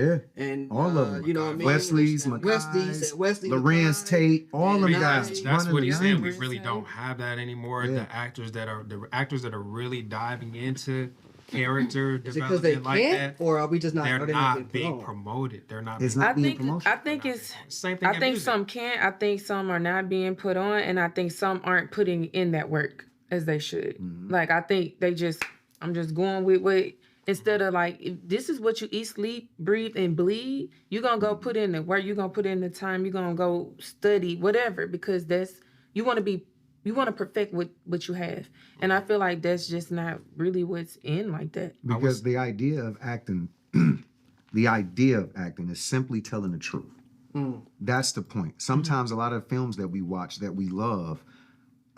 all of them. You know what I mean? Wesley, Lorenz Tate, all of them guys. That's what he's saying. We Nice. really don't have that anymore. The actors that are really diving into character Is it because they development like can't, that, or are we just not? they're are they not being being promoted. They're not. It's being not I being think promotion. I think it's Same thing. I in think music. some can. I think some are not being put on, and I think some aren't putting in that work as they should. Like I think I'm just going with what instead of like if this is what you eat, sleep, breathe, and bleed. You're gonna go put in the work. You're gonna put in the time. You're gonna go study whatever because you want to perfect what you have, and I feel like that's just not really what's in like that. Because the idea of acting is simply telling the truth. That's the point. Sometimes a lot of films that we watch that we love,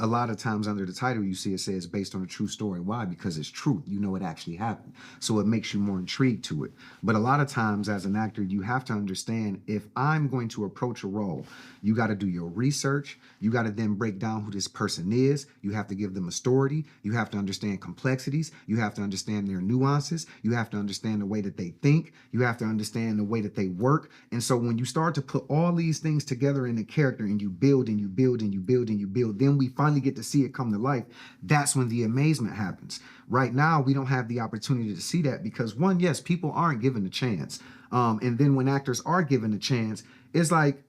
a lot of times under the title you see it says based on a true story. Why? Because it's true. You know it actually happened. So it makes you more intrigued to it. But a lot of times as an actor, you have to understand if I'm going to approach a role, you got to do your research. You got to then break down who this person is. You have to give them a story. You have to understand complexities. You have to understand their nuances. You have to understand the way that they think. You have to understand the way that they work. And so when you start to put all these things together in a character and you build and you build and you build and you build, then we finally get to see it come to life. That's when the amazement happens. Right now, we don't have the opportunity to see that because one, yes, people aren't given a chance. And then when actors are given a chance, it's like,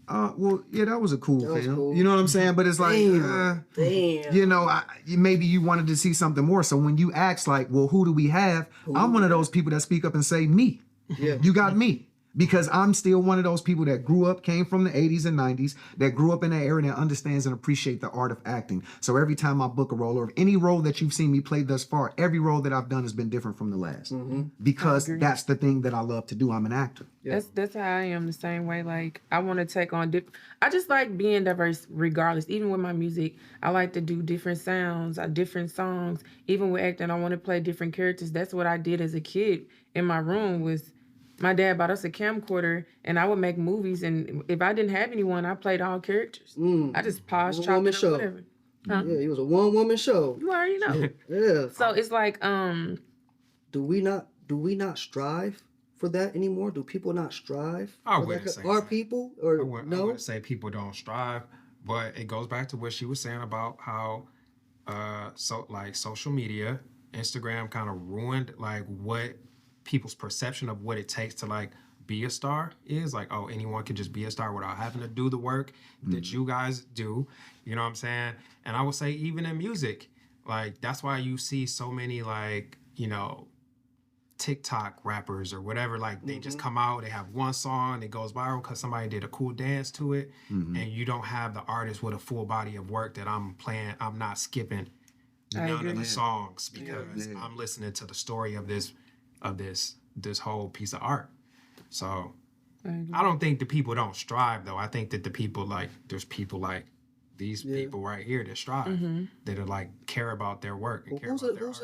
well, yeah, that was a cool film. Cool. You know what I'm saying? But it's like, Damn. you know, maybe you wanted to see something more. So when you ask like, well, who do we have? I'm one of those people that speak up and say me. Yeah. You got me. Because I'm still one of those people that grew up, came from the 80s and 90s, that grew up in that era that understands and appreciate the art of acting. So every time I book a role, or any role that you've seen me play thus far, every role that I've done has been different from the last. Because that's the thing that I love to do. I'm an actor. That's how I am the same way. Like I want to take on I just like being diverse regardless. Even with my music, I like to do different sounds, different songs. Even with acting, I want to play different characters. That's what I did as a kid in my room. Was my dad bought us a camcorder, and I would make movies. And if I didn't have anyone, I played all characters. I just paused, chopped it up, whatever. Huh? Yeah, it was a one-woman show. You already know. Yeah. So it's like Do we not strive for that anymore? Do people not strive? I for wouldn't that? say Are that. people I or wouldn't no? say people don't strive, but it goes back to what she was saying about how social media, Instagram kind of ruined like what people's perception of what it takes to like be a star is. Like, oh, anyone can just be a star without having to do the work that you guys do. You know what I'm saying? And I would say even in music, like that's why you see so many like, you know, TikTok rappers or whatever, like they just come out, they have one song, it goes viral because somebody did a cool dance to it, and you don't have the artist with a full body of work that I'm playing. I'm not skipping none of the songs because I'm listening to the story of this whole piece of art. So I don't think the people don't strive though. I think that the people like there's people like these people right here that strive, that are like care about their work and care about their art.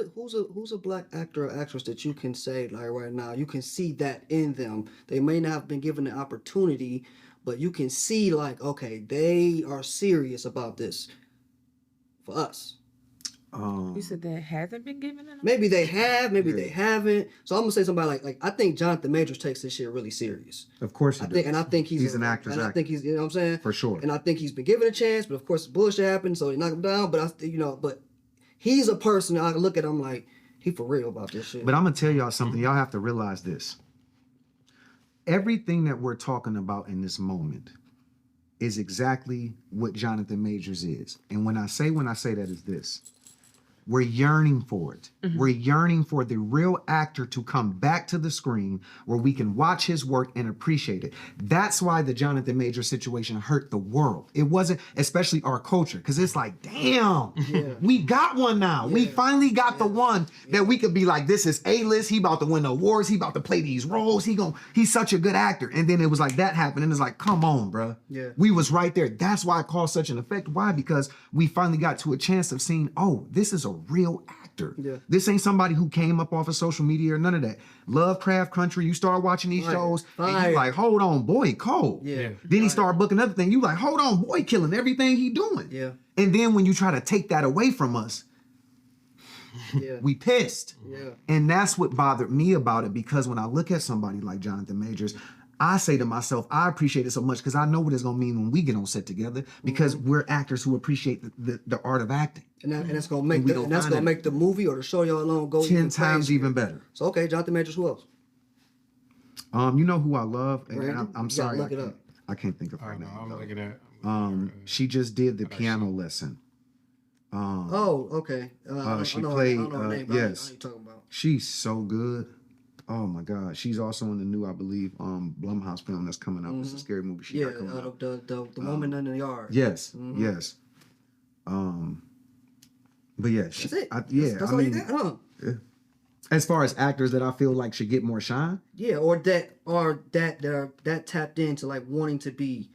Who's a black actor or actress that you can say like right now you can see that in them? They may not have been given the opportunity, but you can see like okay, they are serious about this for us. you said that hasn't been given enough. Maybe they have, maybe they haven't. So I'm gonna say somebody like I think Jonathan Majors takes this shit really serious. Of course he does. I think he's an actor's and I actor. think he's, you know what I'm saying? For sure. And I think he's been given a chance, but of course bullshit happened, so they knocked him down. But but he's a person that I can look at him like he for real about this shit. But I'm gonna tell y'all something. Y'all have to realize this. Everything that we're talking about in this moment is exactly what Jonathan Majors is. And when I say that is this. We're yearning for it. We're yearning for the real actor to come back to the screen where we can watch his work and appreciate it. That's why the Jonathan Majors situation hurt the world. It wasn't, especially our culture, because it's like, damn, we got one now. We finally got the one that we could be like, this is A-list. He about to win the awards. He about to play these roles. He's such a good actor. And then it was like that happened. And it's like, come on, bro. Yeah. We was right there. That's why it caused such an effect. Why? Because we finally got to a chance of seeing, oh, this is a real actor. Yeah. This ain't somebody who came up off of social media or none of that. Lovecraft Country, you start watching these shows, and you like, hold on, boy, cold. Yeah. Then he started booking other thing. You like, hold on, boy, killing everything he doing. Yeah. And then when you try to take that away from us, Yeah. we pissed. Yeah. And that's what bothered me about it, because when I look at somebody like Jonathan Majors, I say to myself, I appreciate it so much because I know what it's gonna mean when we get on set together, because we're actors who appreciate the art of acting. And that's gonna make we don't find it. make the movie or the show y'all alone go 10 times crazier. even better. So okay, Jonathan Majors, who else? You know who I love? And Brandon? I'm You gotta sorry, look it up. I can't think of I her don't know. name. I'm though. looking at. She just did the piano lesson. Oh, okay. She I know played, her name, but I know yes. what you're talking about. She's so good. Oh my God. She's also in the new, I believe, Blumhouse film that's coming up. It's a scary movie she Yeah, got coming up. the woman in the yard. Yes, yes. But yeah, That's it. that's That's all you got, huh? as far as actors that I feel like should get more shine, Yeah, or that are tapped into like wanting to be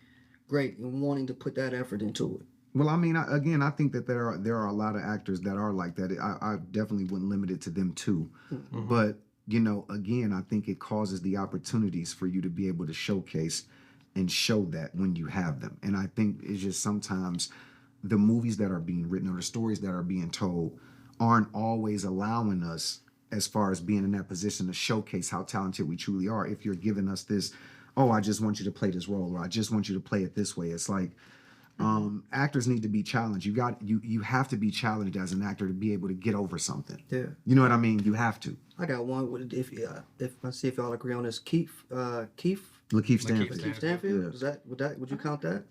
great and wanting to put that effort into it. well, I mean, I think that there are a lot of actors that are like that. I definitely wouldn't limit it to them too. But, you know, again, I think it causes the opportunities for you to be able to showcase and show that when you have them. And I think it's just sometimes the movies that are being written or the stories that are being told aren't always allowing us, as far as being in that position, to showcase how talented we truly are. If you're giving us this, oh, I just want you to play this role, or I just want you to play it this way. It's like, actors need to be challenged. You have to be challenged as an actor to be able to get over something. Yeah. You know what I mean? You have to. I got one with if let's see if y'all agree on this. Keith Lakeith Stanfield. Keith Stanfield. Yeah. Would you count that?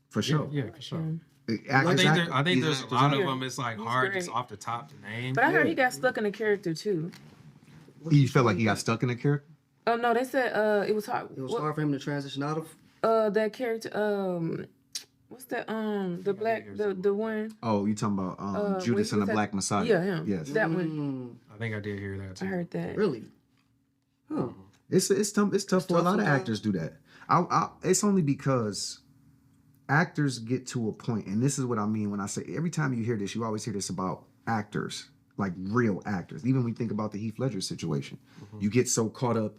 For sure. Yeah, for sure. Actors, I think there's a lot of Yeah. them. It's like He's hard great. just off the top to name. But I heard he got stuck in a character too. You felt like he got stuck in a character? Oh no, they said it was hard. It was hard for him to transition out of. That character what's that the black the one Oh, you talking about Judas and the Black Messiah? Yeah, him. Yes. That one. I think I did hear that too. I heard that. Really? Huh. It's tough for tough a lot of sometimes. actors do that. It's only because actors get to a point, and this is what I mean when I say every time you hear this, you always hear this about actors, like real actors. Even when you think about the Heath Ledger situation, you get so caught up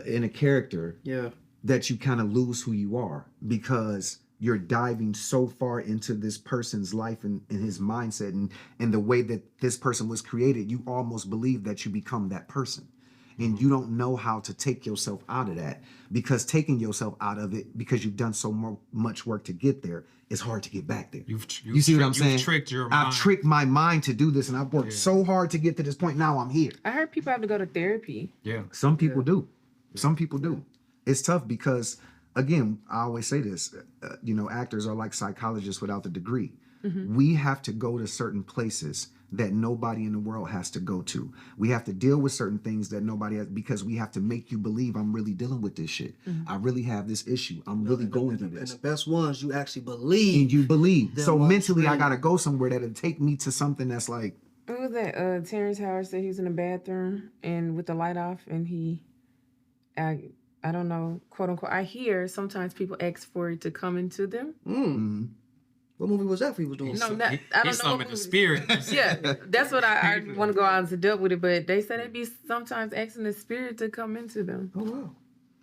in a character Yeah. that you kind of lose who you are because you're diving so far into this person's life and his mindset and the way that this person was created. You almost believe that you become that person. And you don't know how to take yourself out of that, because taking yourself out of it, because you've done so much work to get there, it's hard to get back there. You see what I'm saying? You've tricked your mind. I've tricked my mind to do this, and I've worked so hard to get to this point. Now I'm here. I heard people have to go to therapy. Yeah. Some people do. Some people do. It's tough because, again, I always say this, actors are like psychologists without the degree. We have to go to certain places that nobody in the world has to go to. We have to deal with certain things that nobody has, because we have to make you believe I'm really dealing with this shit. I really have this issue. I'm really going through And this. the best ones you actually believe. And you believe. Them So ones mentally, I really- gotta go somewhere that'll take me to something that's like, What was that? Terrence Howard said he was in the bathroom and with the light off, and I don't know, quote unquote. I hear sometimes people ask for it to come into them. What movie was that he was doing? No, He I don't know. summoned what the movie- spirit. Yeah, that's what I want to go out and dealt with it. But they said it'd be sometimes asking the spirit to come into them. Oh wow.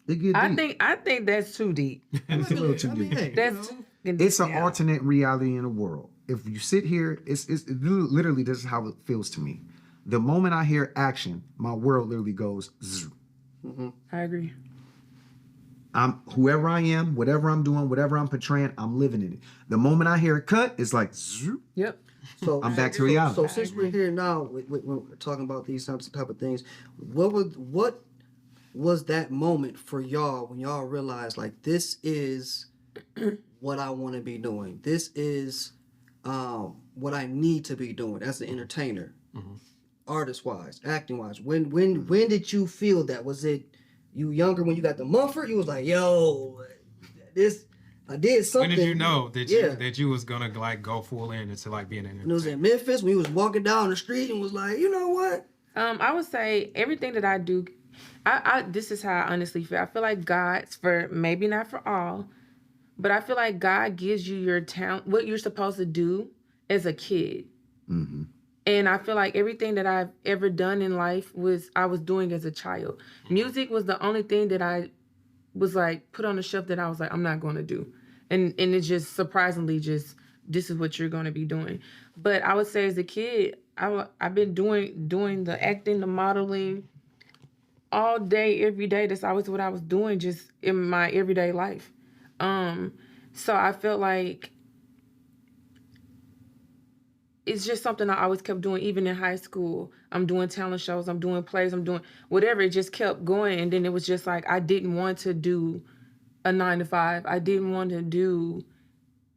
it get deep. I think that's too deep. It's a little too I mean, deep. hey, That's too fucking It's an deep. alternate reality in the world. If you sit here, it's literally, this is how it feels to me. The moment I hear action, my world literally goes zzz. I agree. I'm whoever I am, whatever I'm doing, whatever I'm portraying, I'm living in it. The moment I hear it cut, it's like zzz. Yep. So I'm back to reality. So since we're here now, we're talking about these type of things. What was that moment for y'all when y'all realized like this is what I want to be doing? This is what I need to be doing as an entertainer, artist wise, acting wise. When did you feel that? Was it you younger when you got the Mumford? You was like, yo, this. I did something. When did you know that Yeah. that you was gonna like go full in into like being an When it was in Memphis, when you was walking down the street and was like, you know what? I would say everything that I do, I this is how I honestly feel. I feel like God's for maybe not for all, but I feel like God gives you your talent, what you're supposed to do as a kid. And I feel like everything that I've ever done in life I was doing as a child. Music was the only thing that I was like put on the shelf that I was like, I'm not going to do. And it's just surprisingly just, this is what you're going to be doing. But I would say as a kid, I've been doing the acting, the modeling all day, every day. That's always what I was doing just in my everyday life. So I felt like it's just something I always kept doing, even in high school. I'm doing talent shows, I'm doing plays, I'm doing whatever. It just kept going. And then it was just like, I didn't want to do a 9-to-5. I didn't want to do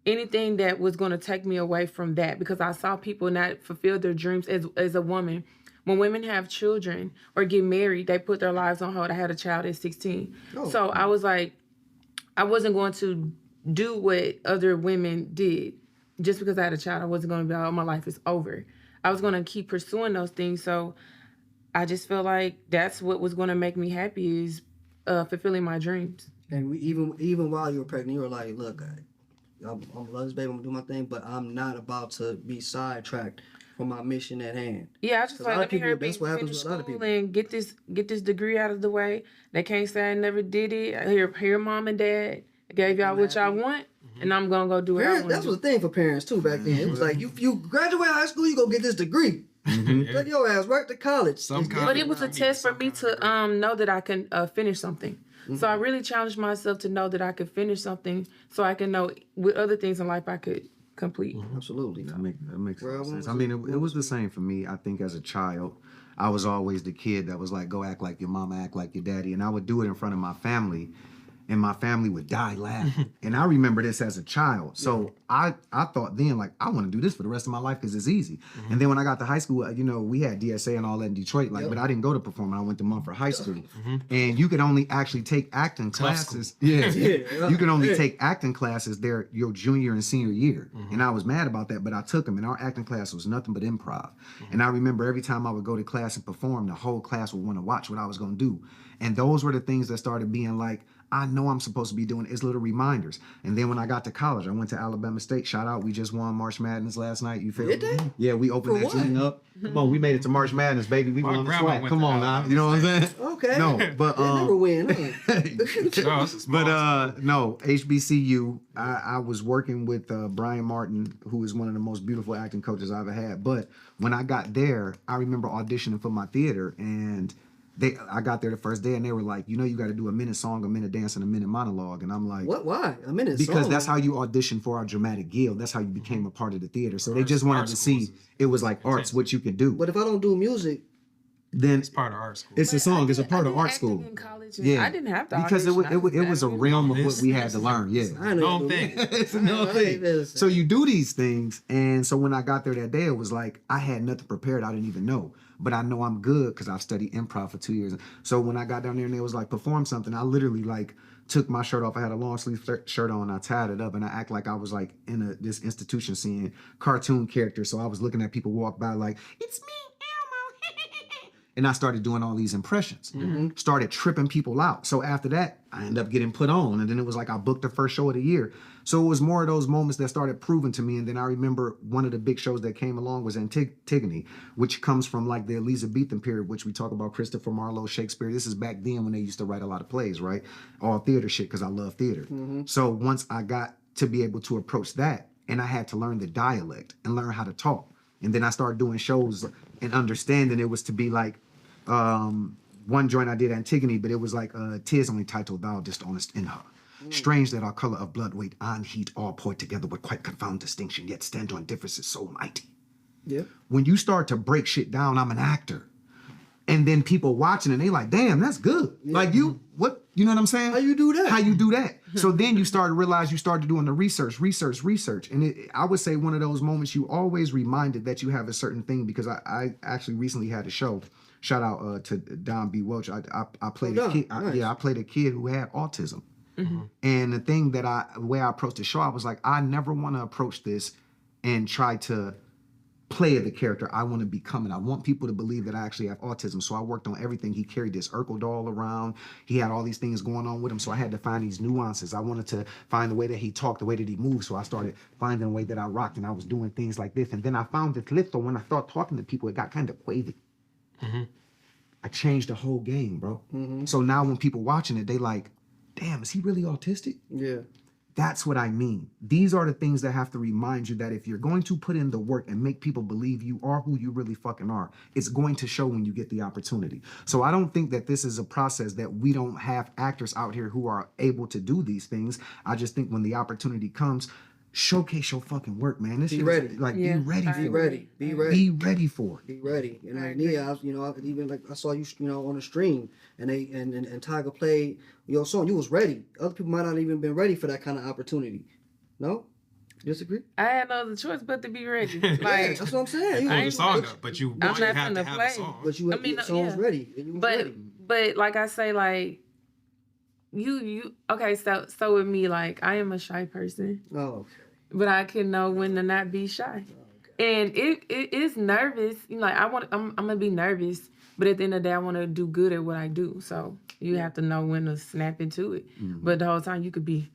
anything that was going to take me away from that, because I saw people not fulfill their dreams as a woman. When women have children or get married, they put their lives on hold. I had a child at 16. So I was like, I wasn't going to do what other women did. Just because I had a child, I wasn't going to be like, oh, my life is over. I was going to keep pursuing those things. So I just feel like that's what was going to make me happy, is fulfilling my dreams. And even while you were pregnant, you were like, look, I'm love this baby, I'm gonna do my thing, but I'm not about to be sidetracked from my mission at hand. Yeah, I was just 'Cause like, a lot let of me people- hurry that's up what and happens finish with a lot of school people. and get this degree out of the way. They can't say I never did it. Here, mom and dad, I gave y'all what y'all want, and I'm gonna go do what I Parents, want that's to was do. the thing for parents too back then. It was like, you graduate high school, you go get this degree. Take your ass right to college. Some It's kind But of- it was a Need test for some me kind of to know that I can finish something. So I really challenged myself to know that I could finish something, so I can know with other things in life I could complete. Absolutely. That makes Well, sense. what I was mean, it was the same for me. I think as a child, I was always the kid that was like, go act like your mama, act like your daddy. And I would do it in front of my family. and my family would die laughing. And I remember this as a child. So I thought then, like, I want to do this for the rest of my life because it's easy. And then when I got to high school, you know, we had DSA and all that in Detroit, like, but I didn't go to performing. I went to Mumford High School. And you could only actually take acting classes. You can only take acting classes there your junior and senior year. And I was mad about that, but I took them. And our acting class was nothing but improv. And I remember every time I would go to class and perform, the whole class would want to watch what I was going to do. And those were the things that started being like, I know I'm supposed to be doing is little reminders. And then when I got to college, I went to Alabama State. Shout out, we just won March Madness last night. You feel me? Did they? Yeah, we opened For that thing up. Come on, we made it to March Madness, baby. We My won the grandma swag. went Come to on now. Alabama You know what I'm saying? Okay. No, but They never win. Huh? No, it's a small But no, HBCU. I was working with Brian Martin, who is one of the most beautiful acting coaches I ever had. But when I got there, I remember auditioning for my theater, and I got there the first day, and they were like, you know, you got to do a minute song, a minute dance, and a minute monologue. And I'm like, What? Why? A minute. because song. that's how you audition for our dramatic guild. That's how you became a part of the theater. So they just wanted Art to see schools. it was like arts, what you could do. But if I don't do music, Then It's part of art school. it's a song. It's a part of I did art acting school. in college, and Yeah, I didn't have to because it audition. was a realm of what we had to learn. Yeah. I know. Known thing. It's a known thing. So you do these things, and so when I got there that day, it was like I had nothing prepared. I didn't even know, but I know I'm good because I've studied improv for 2 years. So when I got down there and they was like perform something, I literally like took my shirt off. I had a long sleeve shirt on. I tied it up, and I act like I was like in this institution seeing cartoon characters. So I was looking at people walk by like, it's me, Elmo. And I started doing all these impressions, started tripping people out. So after that, I ended up getting put on. And then it was like I booked the first show of the year. So it was more of those moments that started proving to me. And then I remember one of the big shows that came along was Antigone, which comes from like the Elizabethan period, which we talk about Christopher Marlowe, Shakespeare. This is back then when they used to write a lot of plays, right? All theater shit, because I love theater. So once I got to be able to approach that, and I had to learn the dialect and learn how to talk. And then I started doing shows and understanding it was to be like, one joint I did Antigone, but it was like, "'Tis only titled thou dishonest in her. Strange that our color of blood weight and heat all poured together with quite confound distinction, yet stand on differences so mighty." Yeah. When you start to break shit down, I'm an actor. And then people watching and they like, damn, that's good. Like you know what I'm saying? How you do that? How you do that? So then you start to realize you started doing the research. And I would say one of those moments you always reminded that you have a certain thing, because I actually recently had a show. Shout out to Don B. Welch. I played a kid. Nice. I played a kid who had autism. And the way I approached the show, I was like, I never want to approach this and try to play the character. I want to become it. I want people to believe that I actually have autism. So I worked on everything. He carried this Urkel doll around. He had all these things going on with him. So I had to find these nuances. I wanted to find the way that he talked, the way that he moved. So I started finding the way that I rocked, and I was doing things like this. And then I found this lift. So when I started talking to people, it got kind of wavy. I changed the whole game, bro. So now when people watching it, they like, damn, is he really autistic? Yeah. That's what I mean. These are the things that have to remind you that if you're going to put in the work and make people believe you are who you really fucking are, it's going to show when you get the opportunity. So I don't think that this is a process that we don't have actors out here who are able to do these things. I just think when the opportunity comes, showcase your fucking work, man. This Be shit ready. is, like, Yeah, be ready I for Be it. agree. ready. Be ready. Be ready for it. Be ready. And I like agree. Nia, even like I saw you, on the stream, and Tiger played your song. You was ready. Other people might not even been ready for that kind of opportunity. No, disagree. I had no other choice but to be ready. Yeah, Like, that's what I'm saying. You Pull the was- song up, but you I'm want not have to finna have play. a song. But you, I mean, your song was yeah. ready. And you was ready. but like I say, like you okay. So with me, like I am a shy person, Oh, okay. but I can know when to not be shy. And it is nervous. You know, like I'm gonna be nervous, but at the end of the day, I want to do good at what I do. So you have to know when to snap into it. But the whole time you could be,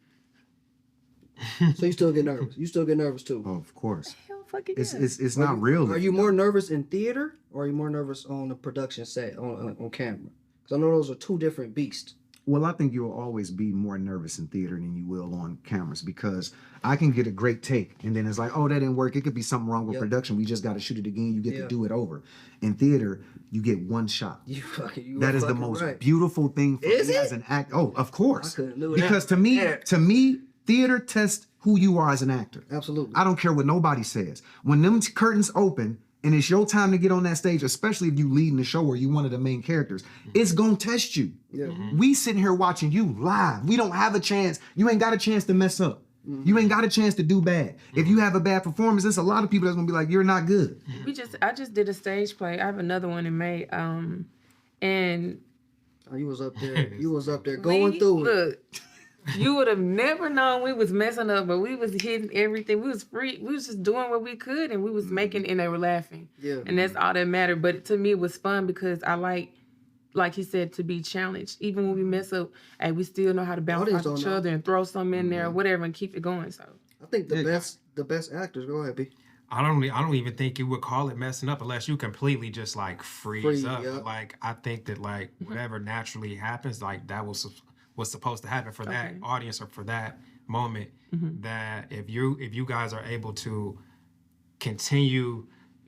So you still get nervous. You still get nervous too. Oh, of course. hell fucking It's yeah. it's not real. Are you more nervous in theater, or are you more nervous on the production set on camera? Because I know those are two different beasts. Well, I think you'll always be more nervous in theater than you will on cameras, because I can get a great take and then it's like, oh, that didn't work. It could be something wrong with Yep. production. We just got to shoot it again. You get Yeah. to do it over. In theater, you get one shot. You That are is the fucking most right. beautiful thing for Is me it? as an actor. Oh, of course. I couldn't do that. Because Yeah. to me, theater tests who you are as an actor. Absolutely. I don't care what nobody says. When them curtains open and it's your time to get on that stage, especially if you leading the show or you one of the main characters, it's gonna test you. Yeah. We sitting here watching you live. We don't have a chance. You ain't got a chance to mess up. You ain't got a chance to do bad. If you have a bad performance, there's a lot of people that's gonna be like, you're not good. I just did a stage play. I have another one in May. And Oh, you was up there. You was up there going through it. Look, you would have never known we was messing up, but we was hitting everything. We was free. We was just doing what we could, and we was making, and they were laughing. Yeah. And that's all that mattered. But to me, it was fun because I like he said, to be challenged. Even when we mess up, hey, we still know how to bounce Audience off each don't know. other and throw something in there or whatever and keep it going. So I think the best actors. Go ahead, B. I don't even think you would call it messing up unless you completely just like freeze up. yeah. Like I think that like whatever naturally happens, like that was supposed to happen for that audience or for that moment. That if you guys are able to continue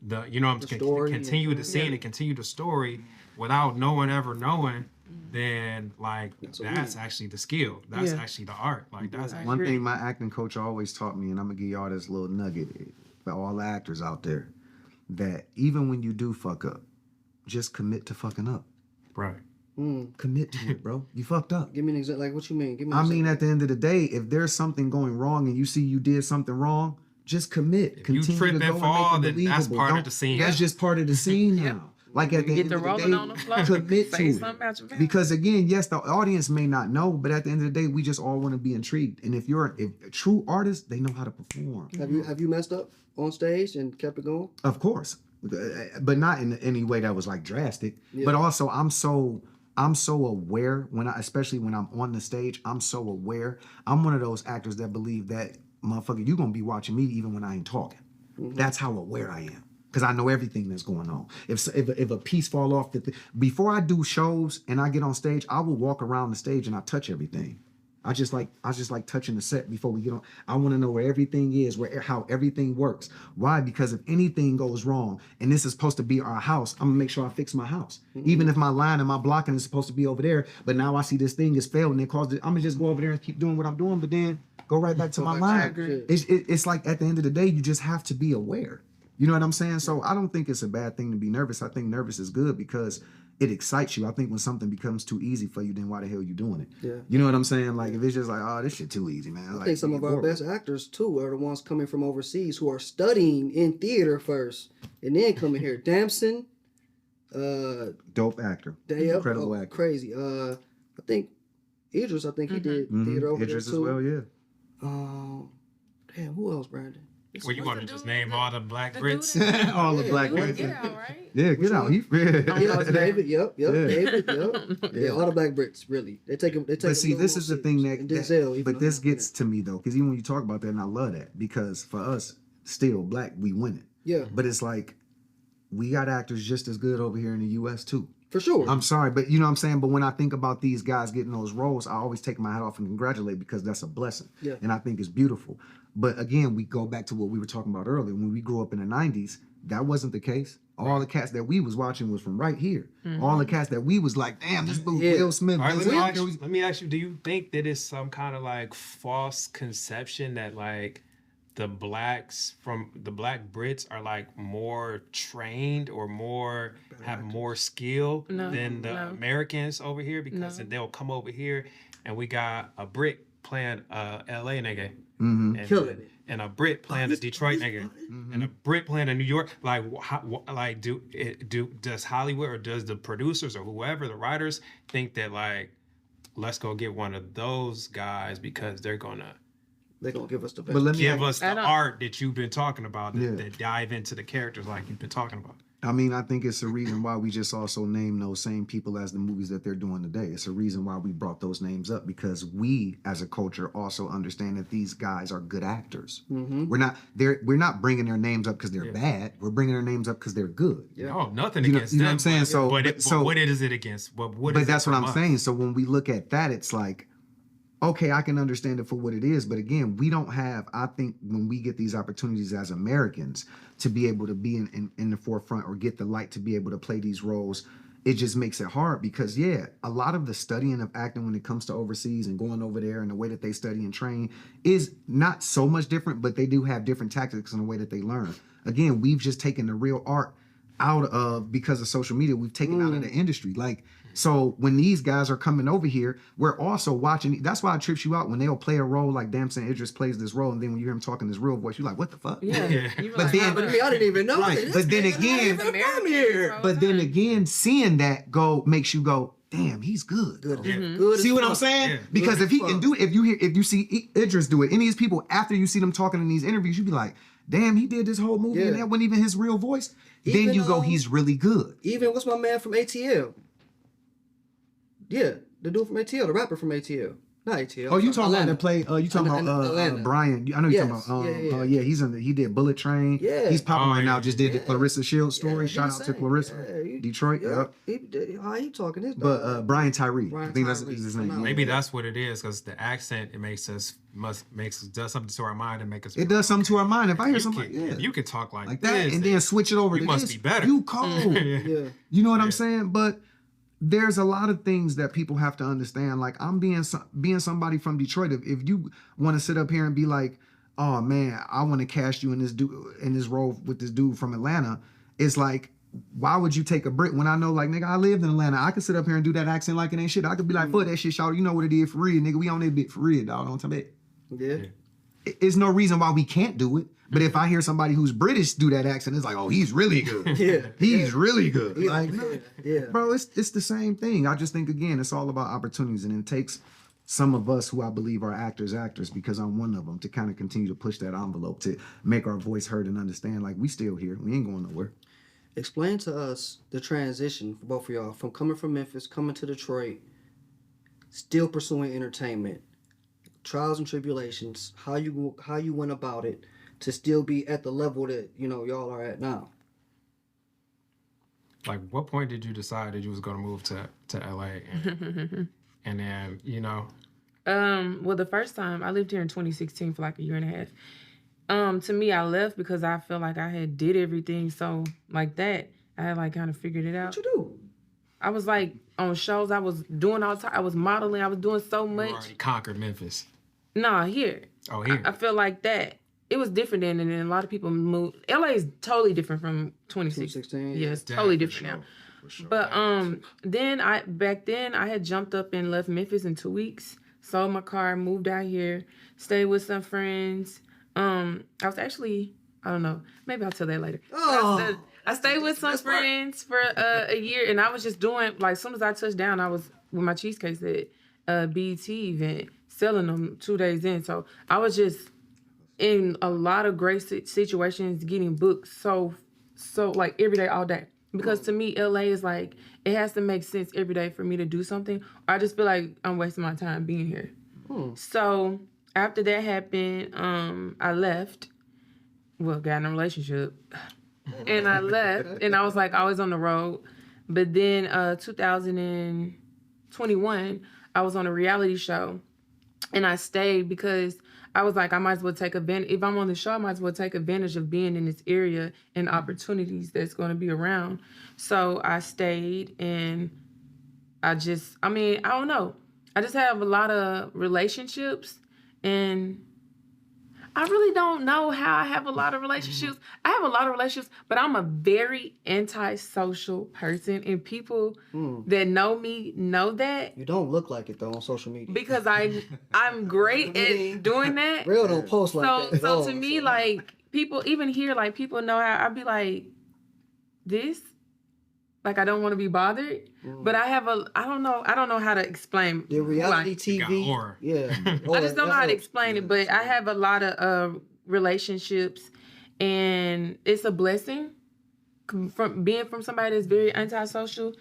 continue the scene and continue the story without no one ever knowing, then like that's actually the skill. That's actually the art. Like that's One thing my acting coach always taught me, and I'm gonna give y'all this little nugget for all the actors out there, that even when you do fuck up, just commit to fucking up. right. Commit to it, bro. You fucked up. Give me an example. Like, what you mean? Give me. I mean, at the end of the day, if there's something going wrong and you see you did something wrong, just commit. you trip and fall, then that's part of Don't- the scene. That's just part of the scene now. Like at the get end the of the rolling day, on the floor. commit Say to something about your it. family. Because again, yes, the audience may not know, but at the end of the day, we just all want to be intrigued. And if a true artist, they know how to perform. Have you messed up on stage and kept it going? Of course, but not in any way that was like drastic. But also, I'm so aware especially when I'm on the stage. I'm so aware. I'm one of those actors that believe that motherfucker, you gonna be watching me even when I ain't talking. That's how aware I am. Because I know everything that's going on. If a piece fall off, before I do shows and I get on stage, I will walk around the stage and I touch everything. I just like touching the set before we get on. I want to know where everything is, how everything works. Why? Because if anything goes wrong, and this is supposed to be our house, I'm gonna make sure I fix my house. Even if my line and my blocking is supposed to be over there, but now I see this thing is failed and it caused it. I'm gonna just go over there and keep doing what I'm doing, but then go right back to my line. It's like at the end of the day, you just have to be aware. You know what I'm saying? So I don't think it's a bad thing to be nervous. I think nervous is good because it excites you. I think when something becomes too easy for you, then why the hell are you doing it? Yeah. You know what I'm saying? Like if it's just like, oh, this shit too easy, man. I think some of our best actors too are the ones coming from overseas who are studying in theater first and then coming here. Damson, dope actor, incredible actor. Crazy. I think Idris. I think he did theater over Idris there too. as well, yeah. Damn, who else, Brandon? Well, you want to just name all the black the Brits? dude All the black Get Brits. out, right? Yeah, get out. Yeah, David. Yep. David. Yep. Yeah. Yeah, all the black Brits. Really, they take him. But see, this is the thing And Denzel, even but this though- gets to me though, because even when you talk about that, and I love that, because for us, still black, we win it. Yeah, But it's like we got actors just as good over here in the U.S. too. for sure. I'm sorry, but you know what I'm saying? But when I think about these guys getting those roles, I always take my hat off and congratulate because that's a blessing. Yeah. And I think it's beautiful. But again, we go back to what we were talking about earlier. When we grew up in the 90s, that wasn't the case. All the cats that we was watching was from right here. All the cats that we was like, damn, this dude Yeah. Will Smith. All right, Denzel, let me ask you, do you think that it's some kind of like false conception that like the black Brits are like more trained or have more skill than the Americans over here? Because they'll come over here and we got a Brit playing LA nigga. And, Killing it. And a Brit playing a Detroit nigga, and a Brit playing a New York. Like, does Hollywood or does the producers or whoever the writers think that like, let's go get one of those guys because they're gonna give us the best. But let me give us the I don't- art that you've been talking about, Yeah. that dive into the characters like you've been talking about. I mean, I think it's a reason why we just also name those same people as the movies that they're doing today. It's a reason why we brought those names up because we, as a culture, also understand that these guys are good actors. We're not bringing their names up because they're bad. We're bringing their names up because they're good. Yeah. No, nothing You know- against you know them. what I'm saying? So- but what is it against? What is But it that's what from I'm us? saying. So when we look at that, it's like, okay, I can understand it for what it is. But again, we don't have, I think when we get these opportunities as Americans to be able to be in the forefront or get the light to be able to play these roles, it just makes it hard because, yeah, a lot of the studying of acting when it comes to overseas and going over there and the way that they study and train is not so much different, but they do have different tactics in the way that they learn. again, we've just taken the real art out of, because of social media, we've taken out of the industry. Like, so when these guys are coming over here, we're also watching. That's why it trips you out when they'll play a role like Damson Idris plays this role, and then when you hear him talking this real voice, you're like, what the fuck? Yeah. You were But then- But I didn't even know. Right. This But then nigga again- not even from here. But then again, seeing that makes you go, damn, he's good. Good. Yeah. Good. See as what I'm fuck. saying? Yeah. Because Good if he as can fuck. do it, if you see Idris do it, any of these people after you see them talking in these interviews, you be like, damn, he did this whole movie and Yeah. that wasn't even his real voice. Even, Then you go, he's really good. Even what's my man from ATL? Yeah, the dude from ATL, the rapper from ATL. Not ATL. Oh, you talking Atlanta. about that play? You talking about Atlanta. Brian? I know you Yes. talking about. Yeah, he's in. He did Bullet Train. Yeah. he's popping Oh, right now. yeah. Just did the Clarissa Shields story. Yeah, Shout out to Clarissa, Detroit. Yeah. Yep. How he talking his But dog? Brian Tyree, I Brian think that's Tyree. his name. No. Maybe that's what it is, because the accent, it makes us does something to our mind and make us. It does something to our mind. If I hear You somebody, can, yeah, you can talk like like that, this, and then switch it over you to must this, be better. You cold. Yeah. You know what I'm Yeah. saying? But there's a lot of things that people have to understand. Like, I'm being somebody from Detroit. If you want to sit up here and be like, oh man, I want to cast you in this role with this dude from Atlanta, it's like, why would you take a break when I know, like, nigga, I lived in Atlanta. I could sit up here and do that accent like it ain't shit. I could be like, fuck that shit, shout. You know what it is for real, nigga. We on that bit for real, dog. Don't tell me. Yeah. It's no reason why we can't do it. But if I hear somebody who's British do that accent, it's like, oh, he's really good. Yeah. He's really good. Yeah. Like, Yeah. bro, it's the same thing. I just think, again, it's all about opportunities, and it takes some of us who I believe are actors, because I'm one of them, to kind of continue to push that envelope, to make our voice heard and understand, like, we still here. We ain't going nowhere. Explain to us the transition for both of y'all from coming from Memphis, coming to Detroit, still pursuing entertainment, trials and tribulations, how you went about it to still be at the level that y'all are at now. Like, what point did you decide that you was gonna move to LA? And then Well, the first time I lived here in 2016 for like a year and a half. To me, I left because I felt like I had did everything. So like that, I had like kind of figured it out. What you do? I was like on shows. I was doing all the time. I was modeling. I was doing so you much. already conquered Memphis. Nah, here. Oh, here. I feel like that. It was different then, and then a lot of people moved. LA is totally different from 2016. 2016. Yeah, it's Yeah, totally for different now. For sure. But back then I had jumped up and left Memphis in 2 weeks. Sold my car, moved out here, stayed with some friends. I was actually, I don't know, maybe I'll tell that later. Oh, I stayed with some friends for a year, and I was just doing, like, as soon as I touched down, I was with my cheesecakes at BET event, selling them 2 days in. So I was just in a lot of great situations, getting booked so like every day, all day. Because to me, LA is like, it has to make sense every day for me to do something. Or I just feel like I'm wasting my time being here. So after that happened, I left. Well, got in a relationship. And I left. And I was like always on the road. But then 2021, I was on a reality show. And I stayed because I was like, I might as well take advantage. If I'm on the show, I might as well take advantage of being in this area and opportunities that's going to be around. So I stayed, and I don't know. I just have a lot of relationships, and I really don't know how I have a lot of relationships. I have a lot of relationships, but I'm a very antisocial person, and people that know me know that. You don't look like it though on social media. Because I'm great at doing that. Real don't post like that. at So all, to me, like, people even here, like, people know how I'd be like, this, like, I don't want to be bothered. But I don't know how to explain. the reality You got TV. aura. Yeah. I just don't know how to That's explain it, but I have a lot of relationships, and it's a blessing from being from somebody that's very antisocial,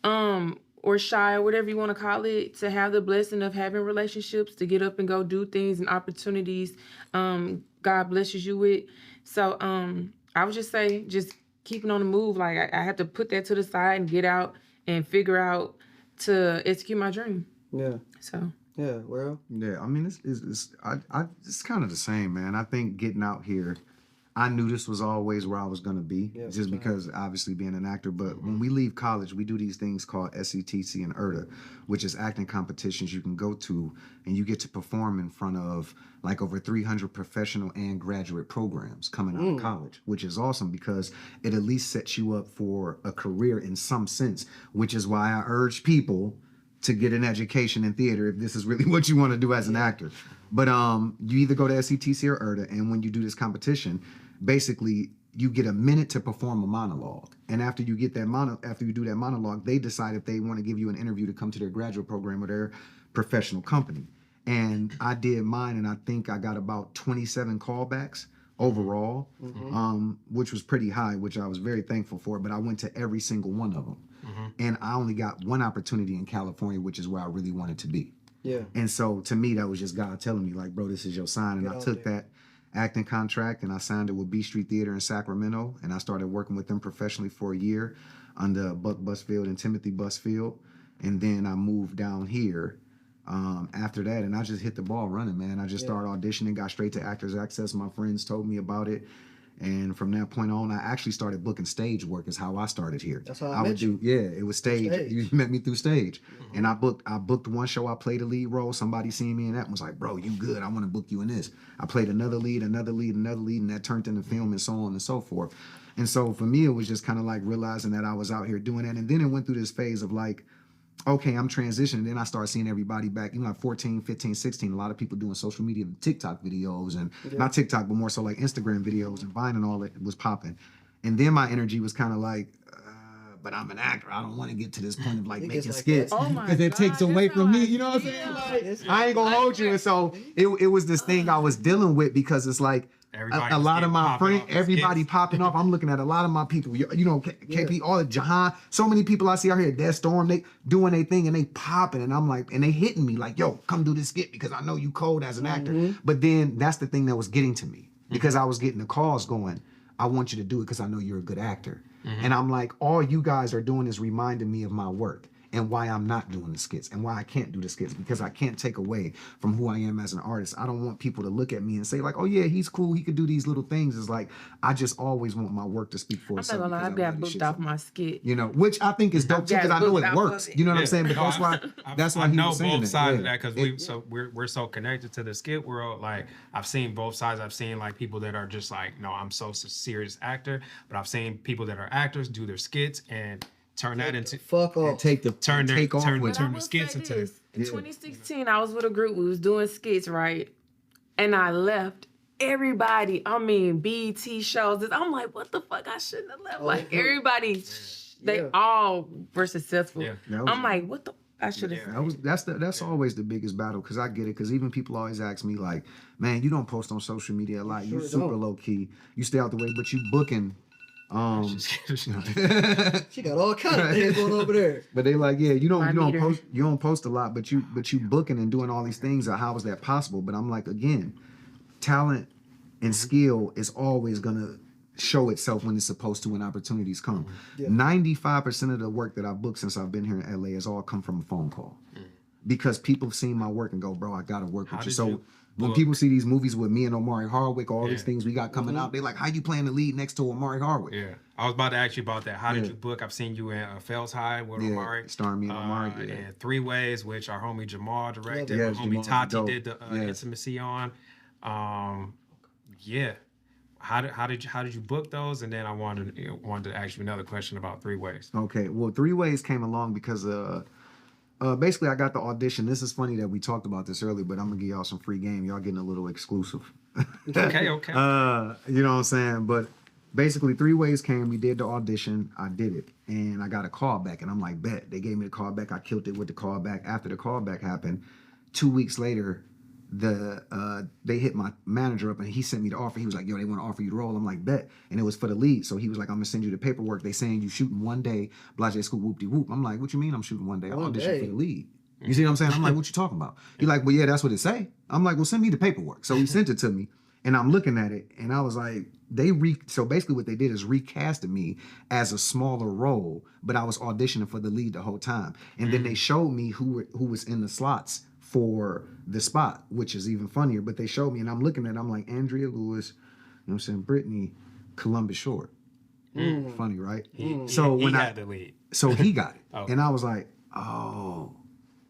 or shy, or whatever you want to call it, to have the blessing of having relationships, to get up and go do things and opportunities God blesses you with. So I would just say, just keeping on the move. Like, I have to put that to the side and get out and figure out to execute my dream. Yeah. So Yeah. Well. Yeah, I mean, it's kind of the same, man. I think getting out here, I knew this was always where I was going to be, Yeah, just because obviously being an actor. But when we leave college, we do these things called SETC and ERTA, which is acting competitions you can go to, and you get to perform in front of like over 300 professional and graduate programs coming out of college, which is awesome because it at least sets you up for a career in some sense, which is why I urge people to get an education in theater if this is really what you want to do as an actor. But you either go to SETC or ERTA, and when you do this competition, basically you get a minute to perform a monologue. And after you get that after you do that monologue, they decide if they want to give you an interview to come to their graduate program or their professional company. And I did mine, and I think I got about 27 callbacks overall, which was pretty high, which I was very thankful for. But I went to every single one of them. And I only got one opportunity in California, which is where I really wanted to be. Yeah. And so to me, that was just God telling me, like, bro, this is your sign. And I took that acting contract and I signed it with B Street Theater in Sacramento. And I started working with them professionally for a year under Buck Busfield and Timothy Busfield. And then I moved down here after that. And I just hit the ball running, man. I just started auditioning, got straight to Actors Access. My friends told me about it. And from that point on, I actually started booking stage work is how I started here. That's how I met you. Yeah, it was stage. You met me through stage. And I booked one show, I played a lead role. Somebody seen me in that and was like, bro, you good. I want to book you in this. I played another lead, and that turned into film and so on and so forth. And so for me, it was just kind of like realizing that I was out here doing that. And then it went through this phase of like, okay, I'm transitioning. Then I started seeing everybody back, like 14, 15, 16. A lot of people doing social media, TikTok videos, and not TikTok, but more so like Instagram videos and Vine and all that was popping. And then my energy was kind of like, but I'm an actor. I don't want to get to this point of like making skits because it takes away from me. You know what I'm saying? Like, I ain't gonna hold you. And so it was this thing I was dealing with because it's like, a lot of my friends, everybody popping off. I'm looking at a lot of my people, you know, KP, all the Jahan, so many people I see out here, Death Storm, they doing their thing and they popping. And I'm like, and they hitting me like, yo, come do this skit because I know you cold as an actor. But then that's the thing that was getting to me because I was getting the calls going, I want you to do it because I know you're a good actor. And I'm like, all you guys are doing is reminding me of my work and why I'm not doing the skits and why I can't do the skits because I can't take away from who I am as an artist. I don't want people to look at me and say like, oh yeah, he's cool. He could do these little things. It's like, I just always want my work to speak for itself. I'm not gonna lie, I got booked off my skit. You know, which I think is dope too because I know it works. You know what I'm saying? But that's why I he know was saying both sides of that that because we're so connected to the skit world. Like I've seen both sides. I've seen like people that are just like, no, I'm so serious actor, but I've seen people that are actors do their skits and turn that into Fuck off. turn But the skits into in 2016, I was with a group. We was doing skits, right? And I left. Everybody, I mean, BET shows. I'm like, what the fuck? I shouldn't have left. Like everybody, they all were successful. Yeah. I'm like, what the? I should have. That's always the biggest battle because I get it because even people always ask me like, man, you don't post on social media a lot. You super low key. You stay out the way, but you booking. She got all kind of things going over there. But they like, yeah, you don't post a lot, but you booking and doing all these things. How is that possible? But I'm like, again, talent and skill is always gonna show itself when it's supposed to when opportunities come. 95% of the work that I've booked since I've been here in LA has all come from a phone call. Because people have seen my work and go, bro, I gotta work with you. So when people see these movies with me and Omari Hardwick, all these things we got coming out, they like, how you playing the lead next to Omari Hardwick? Yeah, I was about to ask you about that. How did you book? I've seen you in Phels High with Omari. Starring me and Omari. And Three Ways, which our homie Jamal directed. Yeah, my homie Jamal, Tati did the intimacy on. How did you book those? And then I wanted to ask you another question about Three Ways. Okay, well, Three Ways came along because basically I got the audition. This is funny that we talked about this earlier, but I'm gonna give y'all some free game. Y'all getting a little exclusive. Okay. You know what I'm saying? But basically, Three Ways came. We did the audition. I did it, and I got a call back. And I'm like, bet. They gave me the call back. I killed it with the call back. After the call back happened, 2 weeks later, they hit my manager up and he sent me the offer. He was like, yo, they want to offer you the role. I'm like, bet. And it was for the lead. So he was like, I'm gonna send you the paperwork. They saying you shooting one day, Blase School, whoop-de-whoop. I'm like, what you mean I'm shooting one day? I auditioned for the lead. You see what I'm saying? I'm like, what you talking about? He like, well, yeah, that's what it say. I'm like, well, send me the paperwork. So he sent it to me and I'm looking at it and I was like, so basically what they did is recasted me as a smaller role, but I was auditioning for the lead the whole time. And then they showed me who was in the slots for the spot, which is even funnier. But they showed me and I'm looking at it, I'm like, Andrea Lewis, what I'm saying? Brittany, Columbus Short. Funny, right? So he had the lead. So he got it. Oh. And I was like, oh,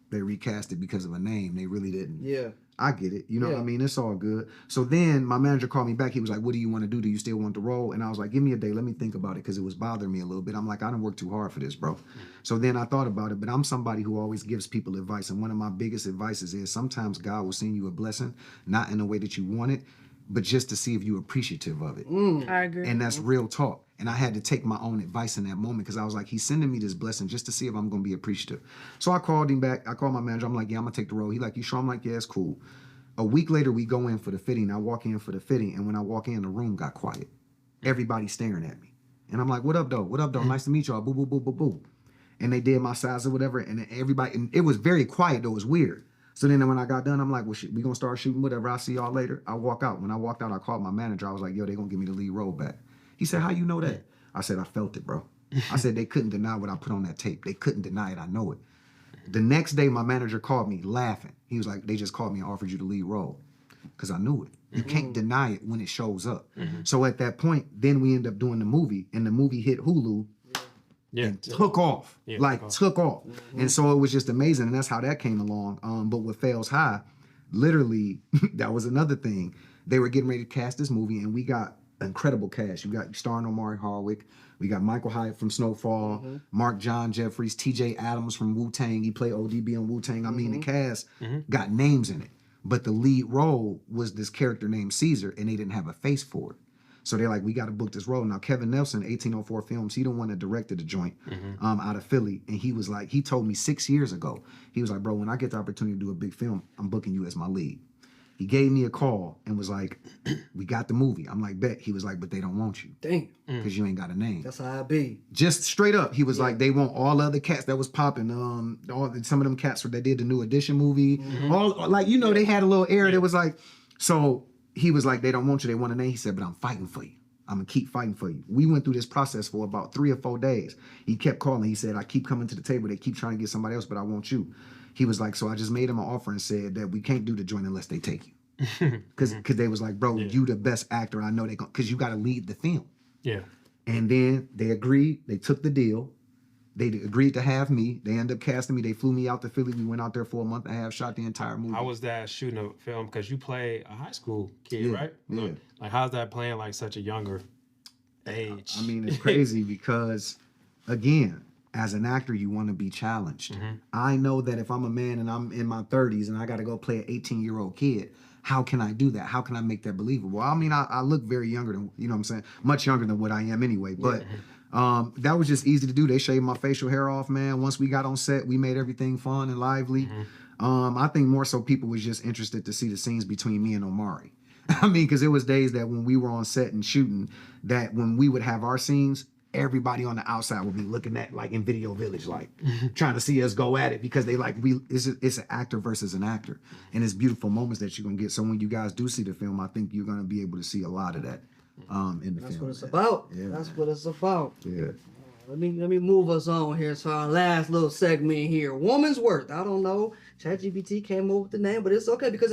they recast it because of a name. They really didn't. Yeah. I get it. You know what I mean? It's all good. So then my manager called me back. He was like, what do you want to do? Do you still want the role? And I was like, give me a day. Let me think about it because it was bothering me a little bit. I'm like, I didn't work too hard for this, bro. So then I thought about it, but I'm somebody who always gives people advice. And one of my biggest advices is sometimes God will send you a blessing, not in the way that you want it, but just to see if you're appreciative of it. I agree. And that's real talk. And I had to take my own advice in that moment because I was like, he's sending me this blessing just to see if I'm going to be appreciative. So I called him back. I called my manager. I'm like, yeah, I'm going to take the role. He like, you sure? I'm like, yeah, it's cool. A week later, we go in for the fitting. I walk in for the fitting. And when I walk in, the room got quiet. Everybody staring at me. And I'm like, what up, though? What up, though? Nice to meet y'all. Boo, boo, boo, boo, boo. And they did my size or whatever. And everybody, and it was very quiet, though. It was weird. So then when I got done, I'm like, well, we going to start shooting, whatever. I'll see y'all later. I walk out. When I walked out, I called my manager. I was like, yo, they going to give me the lead role back. He said, how you know that? I said, I felt it, bro. I said, they couldn't deny what I put on that tape. They couldn't deny it. I know it. The next day, my manager called me laughing. He was like, they just called me and offered you the lead role. Because I knew it. You can't deny it when it shows up. So at that point, then we end up doing the movie. And the movie hit Hulu. And took off. Took off. And so it was just amazing. And that's how that came along. But with Phels High, literally, that was another thing. They were getting ready to cast this movie, and we got incredible cast. You got starring Omari Hardwick. We got Michael Hyatt from Snowfall, Mark John Jeffries, TJ Adams from Wu-Tang. He played ODB on Wu-Tang. I mean, the cast got names in it. But the lead role was this character named Caesar, and they didn't have a face for it. So they're like, we got to book this role. Now, Kevin Nelson, 1804 Films, he the one that directed the joint out of Philly. And he was like, he told me 6 years ago, he was like, bro, when I get the opportunity to do a big film, I'm booking you as my lead. He gave me a call and was like, we got the movie. I'm like, bet. He was like, but they don't want you. Damn. Because you ain't got a name. That's how I be. Just straight up. He was like, they want all other cats that was popping. Some of them cats that did the New Edition movie. All like, you know, they had a little air that was like, so he was like, they don't want you. They want a name. He said, but I'm fighting for you. I'm going to keep fighting for you. We went through this process for about 3 or 4 days. He kept calling. He said, I keep coming to the table. They keep trying to get somebody else, but I want you. He was like, so I just made him an offer and said that we can't do the joint unless they take you. Because they was like, bro, you the best actor. I know they going because you got to lead the film. Yeah. And then they agreed. They took the deal. They agreed to have me. They ended up casting me. They flew me out to Philly. We went out there for a month and a half, shot the entire movie. How was that shooting a film? Because you play a high school kid, right? Yeah. Like, how's that playing like such a younger age? I mean, it's crazy because, again, as an actor, you want to be challenged. I know that if I'm a man and I'm in my 30s and I got to go play an 18-year-old kid, how can I do that? How can I make that believable? I mean, I look very younger than, you know what I'm saying? Much younger than what I am anyway. But that was just easy to do. They shaved my facial hair off, man. Once we got on set, we made everything fun and lively. I think more so people was just interested to see the scenes between me and Omari. I mean, because it was days that when we were on set and shooting, that when we would have our scenes, everybody on the outside would be looking at, like in Video Village, like trying to see us go at it because they like, it's an actor versus an actor. And it's beautiful moments that you're going to get. So when you guys do see the film, I think you're going to be able to see a lot of that in the film. That's what it's about. Yeah. That's what it's about. Yeah. Let me move us on here to our last little segment here. Woman's Worth. I don't know. ChatGPT came up with the name, but it's okay because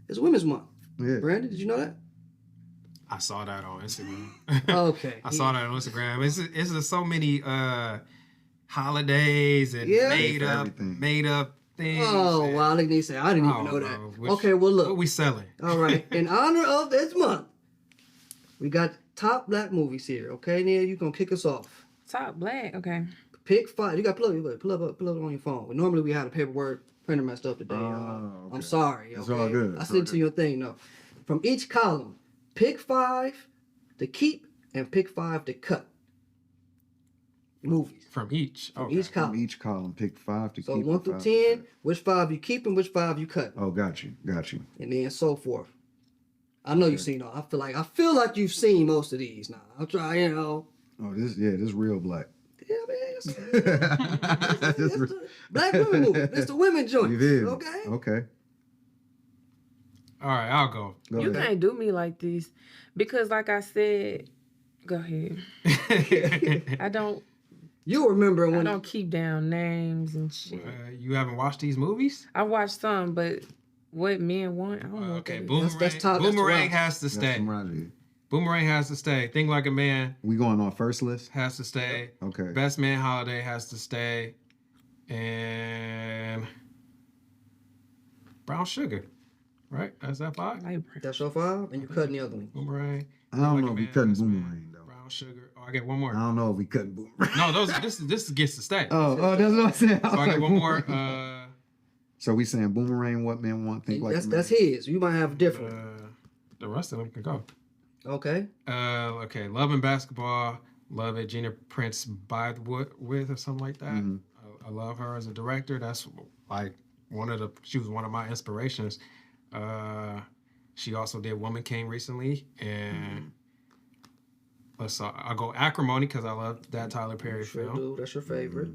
it's Women's Month. Yeah. Brandon, did you know that? I saw that on Instagram. Okay. I saw that on Instagram. It's just so many holidays and made up things. Oh, and, wow. Look, they say, I didn't even know that. Okay, well, look. What we selling? All right. In honor of this month, we got top black movies here. Okay, Nia, you going to kick us off. Top black, okay. Pick 5. You got to pull up on your phone. But normally we had a paperwork. Printer messed up today. Oh, okay. I'm sorry. Okay? It's all good. I sent to your thing, though. From each column, pick 5 to keep and pick 5 to cut. Movies. From each. From Okay. each column. From each column, pick 5 to So keep. 1 through 10, which 5 you keep and which 5 you cut. Oh, got you. And then so forth. I know you've seen all. I feel like you've seen most of these now. I'm trying, you know. Oh, this real black. Yeah, man. It's the black women movie. It's the women joint. You did. Okay. All right, I'll go. You can't do me like this because, like I said, go ahead. I don't keep down names and shit. You haven't watched these movies? I watched some, but what men want, I don't know. Okay, what that is. Boomerang. That's top- Boomerang that's has to stay. That's some Roger. Boomerang has to stay. Think Like a Man We going on first list? has to stay. Okay. Best Man Holiday has to stay. And Brown Sugar. Right? That's that 5? Like, That's your 5, and you cutting the other one. Boomerang. I don't Like know a if we Man, cutting Best Man, Boomerang though. Brown Sugar. Oh, I get one more. I don't know if we cutting Boomerang. No, this gets to stay. Oh, that's what I'm saying. So I get one more. So we saying Boomerang, What Men Want, Think Like a Man. That's his. You might have a different. The rest of them can go. Okay. Okay. Love and Basketball. Love it. Gina Prince with or something like that. Mhm. I love her as a director. That's like she was one of my inspirations. She also did Woman King recently, and I'll go Acrimony because I love that Tyler Perry Sure film. do. That's your favorite.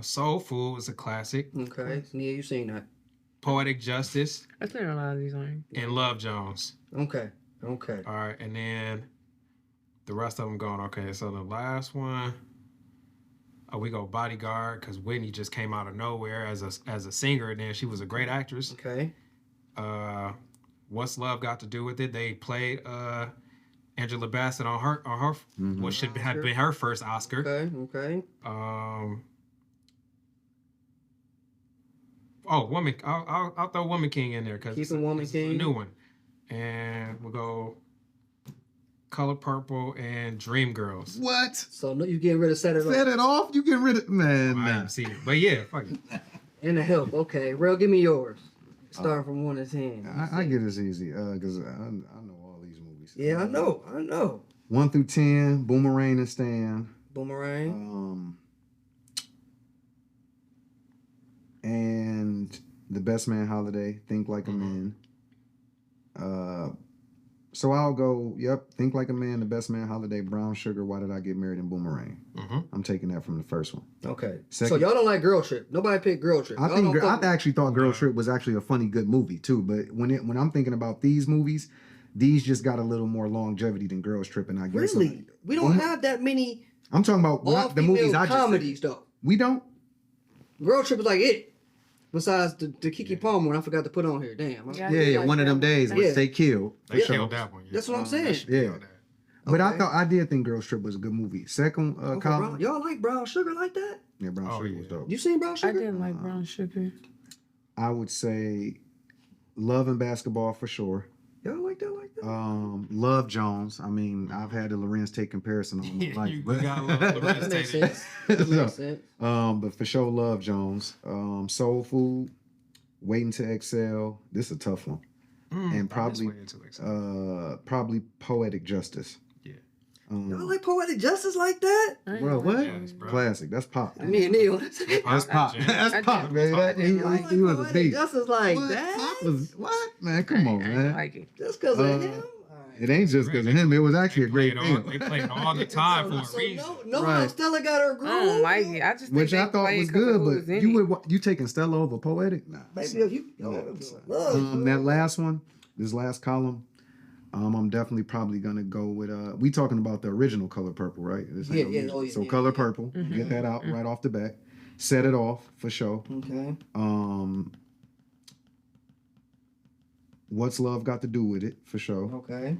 Soul Food is a classic. Okay. Nia, you seen that? Poetic Justice I think a lot of these on. and Love Jones. Okay. Okay. All right, and then the rest of them going. Okay, so the last one. Oh, we go Bodyguard because Whitney just came out of nowhere as a singer, and then she was a great actress. Okay. What's Love Got to Do with It? They played Angela Bassett on her what should have been her first Oscar. Okay. Okay. Woman. I'll throw Woman King in there because Keeping Woman it's King. a new one, and we'll go Color Purple and Dreamgirls. What? So no, you getting rid of Set It Set Off it off? You getting rid of man? I Nah. haven't seen it, but yeah, fuck it. and the Help. Okay. Real, give me yours. Starting from 1 to 10. I get it's easy because I know all these movies. Yeah, I know. 1 through 10, Boomerang and Stan. Boomerang. And The Best Man Holiday, Think Like a Man. So I'll go, Think Like a Man, The Best Man Holiday, Brown Sugar, Why Did I Get Married, and Boomerang. I'm taking that from the first one. Okay. So Second- y'all don't like Girl Trip. Nobody picked Girl Trip. I Y'all think don't fuck I actually thought Girl Trip was actually a funny, good movie too. But when I'm thinking about these movies, these just got a little more longevity than Girls Trip, and I guess Really? We don't have that many I'm talking about the movies all-female I just said. comedies, though. We don't. Girl Trip is like it. Besides the Kiki Palmer one I forgot to put on here. Damn. Yeah. One of them days Yeah. they killed. They Yeah. killed that one. Yeah. That's what I'm saying. Yeah. But Okay. I did think Girls Trip was a good movie. Second, Uncle column. Brown- y'all like Brown Sugar like that? Yeah, Brown Oh, Sugar yeah. was dope. You seen Brown I Sugar? didn't like Brown Sugar. I would say Love and Basketball for sure. Y'all like that like that? Love Jones. I mean, I've had the Lorenz Tate comparison on my life. You but- gotta love Lorenz That makes Tate. sense. That makes sense. But for sure, Love Jones. Soul Food, Waiting to Excel. This is a tough one. And probably probably Poetic Justice. Yeah. Y'all like Poetic Justice like that? I ain't Bro, like what? that. Yes, bro. Classic. That's pop. Me and Neil. That's pop. That's I pop, did. man. That, he Y'all like was a Poetic beast. Justice like What? that? Pop was what? Man, come on, I ain't man. like it. Just because of him? It ain't just because of him. It was actually a great They film. played it all the time for a So reason. no Right. Stella got her groove. I don't like it. I just think Which they I thought played was 'cause of good, who was but in it. you taking Stella over Poetic? Nah. Baby, That last one, this last column, I'm definitely probably gonna go with we talking about the original Color Purple, right? This ain't Yeah, no new- oh, yeah, so yeah, Color yeah. Purple, get that out right off the bat. Set It Off for sure. Okay. What's Love Got to Do with It for sure. Okay.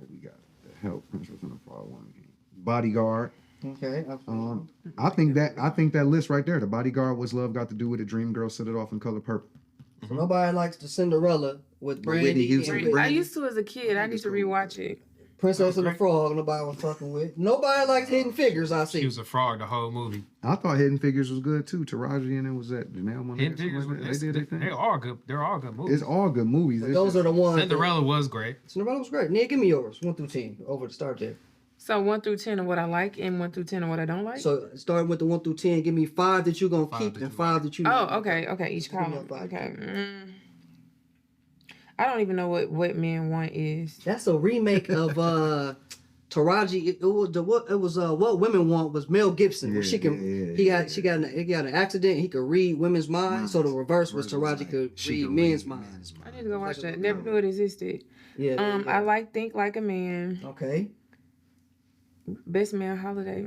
We got The Help, Princess and the Fall One. Bodyguard. Okay. I think that list right there, the Bodyguard, What's Love Got to Do with It, Dreamgirls, Set It Off, and Color Purple. So nobody likes the Cinderella with Brandy Whitney Houston. and Brandy. Whitney. I used to as a kid. I need to rewatch it. Princess and the Frog. Nobody was fucking with. Nobody likes Hidden Figures. I She see. was a frog the whole movie. I thought Hidden Figures was good too. Taraji and it was that Janelle Monáe. Hidden Figures, They did their thing. they're all good. They're all good movies. It's all good movies. But those are the ones. Cinderella was great. Cinderella was great. Nia, give me yours. 1 through 10. Over to start there. So 1 through 10 of what I like and 1 through 10 of what I don't like. So starting with the 1 through 10, give me 5 that you're gonna 5 keep that and you 5 that you. Oh, okay. Each Give me column. your 5. Okay. I don't even know what Men Want is. That's a remake of Taraji. It was What Women Want was Mel Gibson. Where she can he got an accident. He could read women's minds. So the reverse was Taraji could read men's minds. I need to go watch that. Never knew it existed. Yeah. there you go. I like Think Like a Man. Okay. Best Man Holiday.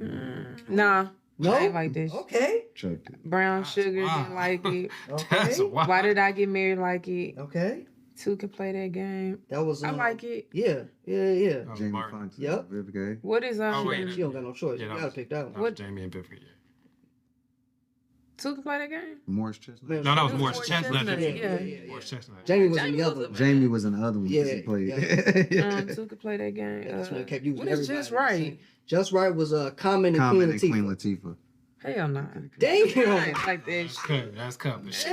Nah. No. I ain't like this. Okay. Checked it. Brown Sugar Wow. didn't like it. Okay. That's wild. Why Did I Get Married like it? Okay. Two can play that game. That was. I like it. Yeah. Oh, Jamie Martin. Foxx. Yep. Vivica. What is Oh, wait. She don't got no choice. Yeah, You that gotta was- pick that That one. was Jamie and Biffy. Yeah. Two can play that game? Morris Chestnut. Man, No, that was It was Morris Morris Chestnut. Chestnut, yeah. Morris Chestnut. Jamie was in Jamie the was other a- one. Jamie was in the other one. Yeah, He played. Two could play that game. Yeah, that's when it kept using what is Just everybody. Right? Just Right was Common and Common Queen and Latifah. Queen Latifah. Hell no. Damn. Like that That's shit. cut. That's cut. For sure.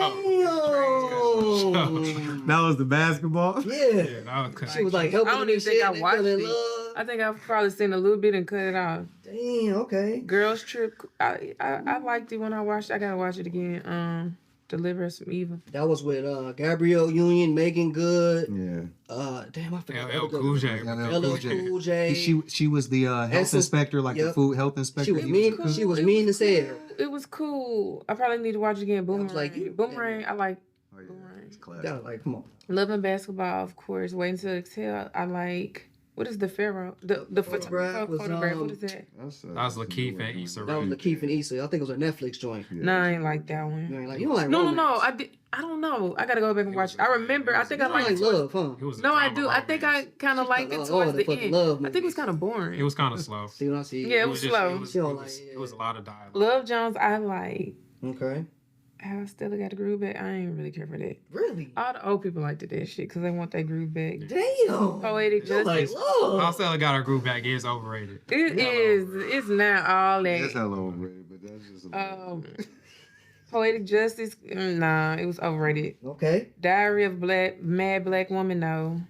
Damn. That was the basketball. Yeah. Yeah, that was cut. She was like helping I don't them even and think shit, I and they watched fell in it. love. I think I've probably seen a little bit and cut it off. Damn, okay. Girls Trip. I liked it when I watched it. I gotta watch it again. Deliver Us from Evil. That was with Gabrielle Union, Megan Good. Yeah. Damn, I forgot. LL Cool J. LL Cool J. She was the health Essence- inspector, like the Yep. food health inspector. She was He mean. cool. She was mean as hell. It was cool. I probably need to watch it again. Boomerang. was like, you- Boomerang. I like Oh, yeah. Boomerang. It's classic. Yeah, like, come on. Love and Basketball, of course. Waiting to Exhale. I like. What is the Pharaoh? The Photograph was, photograph. What is that? That was Lakeith and Issa That was Rae. Lakeith and Issa. I think it was a Netflix joint. Yeah. No, I ain't like that You one. ain't like, you don't like No. romance. I don't know. I gotta go back and watch it. I remember. I think You I don't liked like it. love, huh? It was a No, I drama do. I think I romance. kind of liked it Oh, towards the the fucking end. love I think it was movies. kind of boring. It was kind of slow. See what I see? Yeah, it was slow. It was, She don't it like was, it. it was a lot of dialogue. Love Jones, I like. Okay. I still got a groove back. I ain't really care for that. Really? All the old people liked that shit because they want that groove back. Damn. Poetic You like Justice. love. Marcella got her group back. It's overrated. It is. It's not all That's that. hella overrated, but that's just. Poetic Justice, nah, it was overrated. Okay. Diary of Mad Black Woman, no.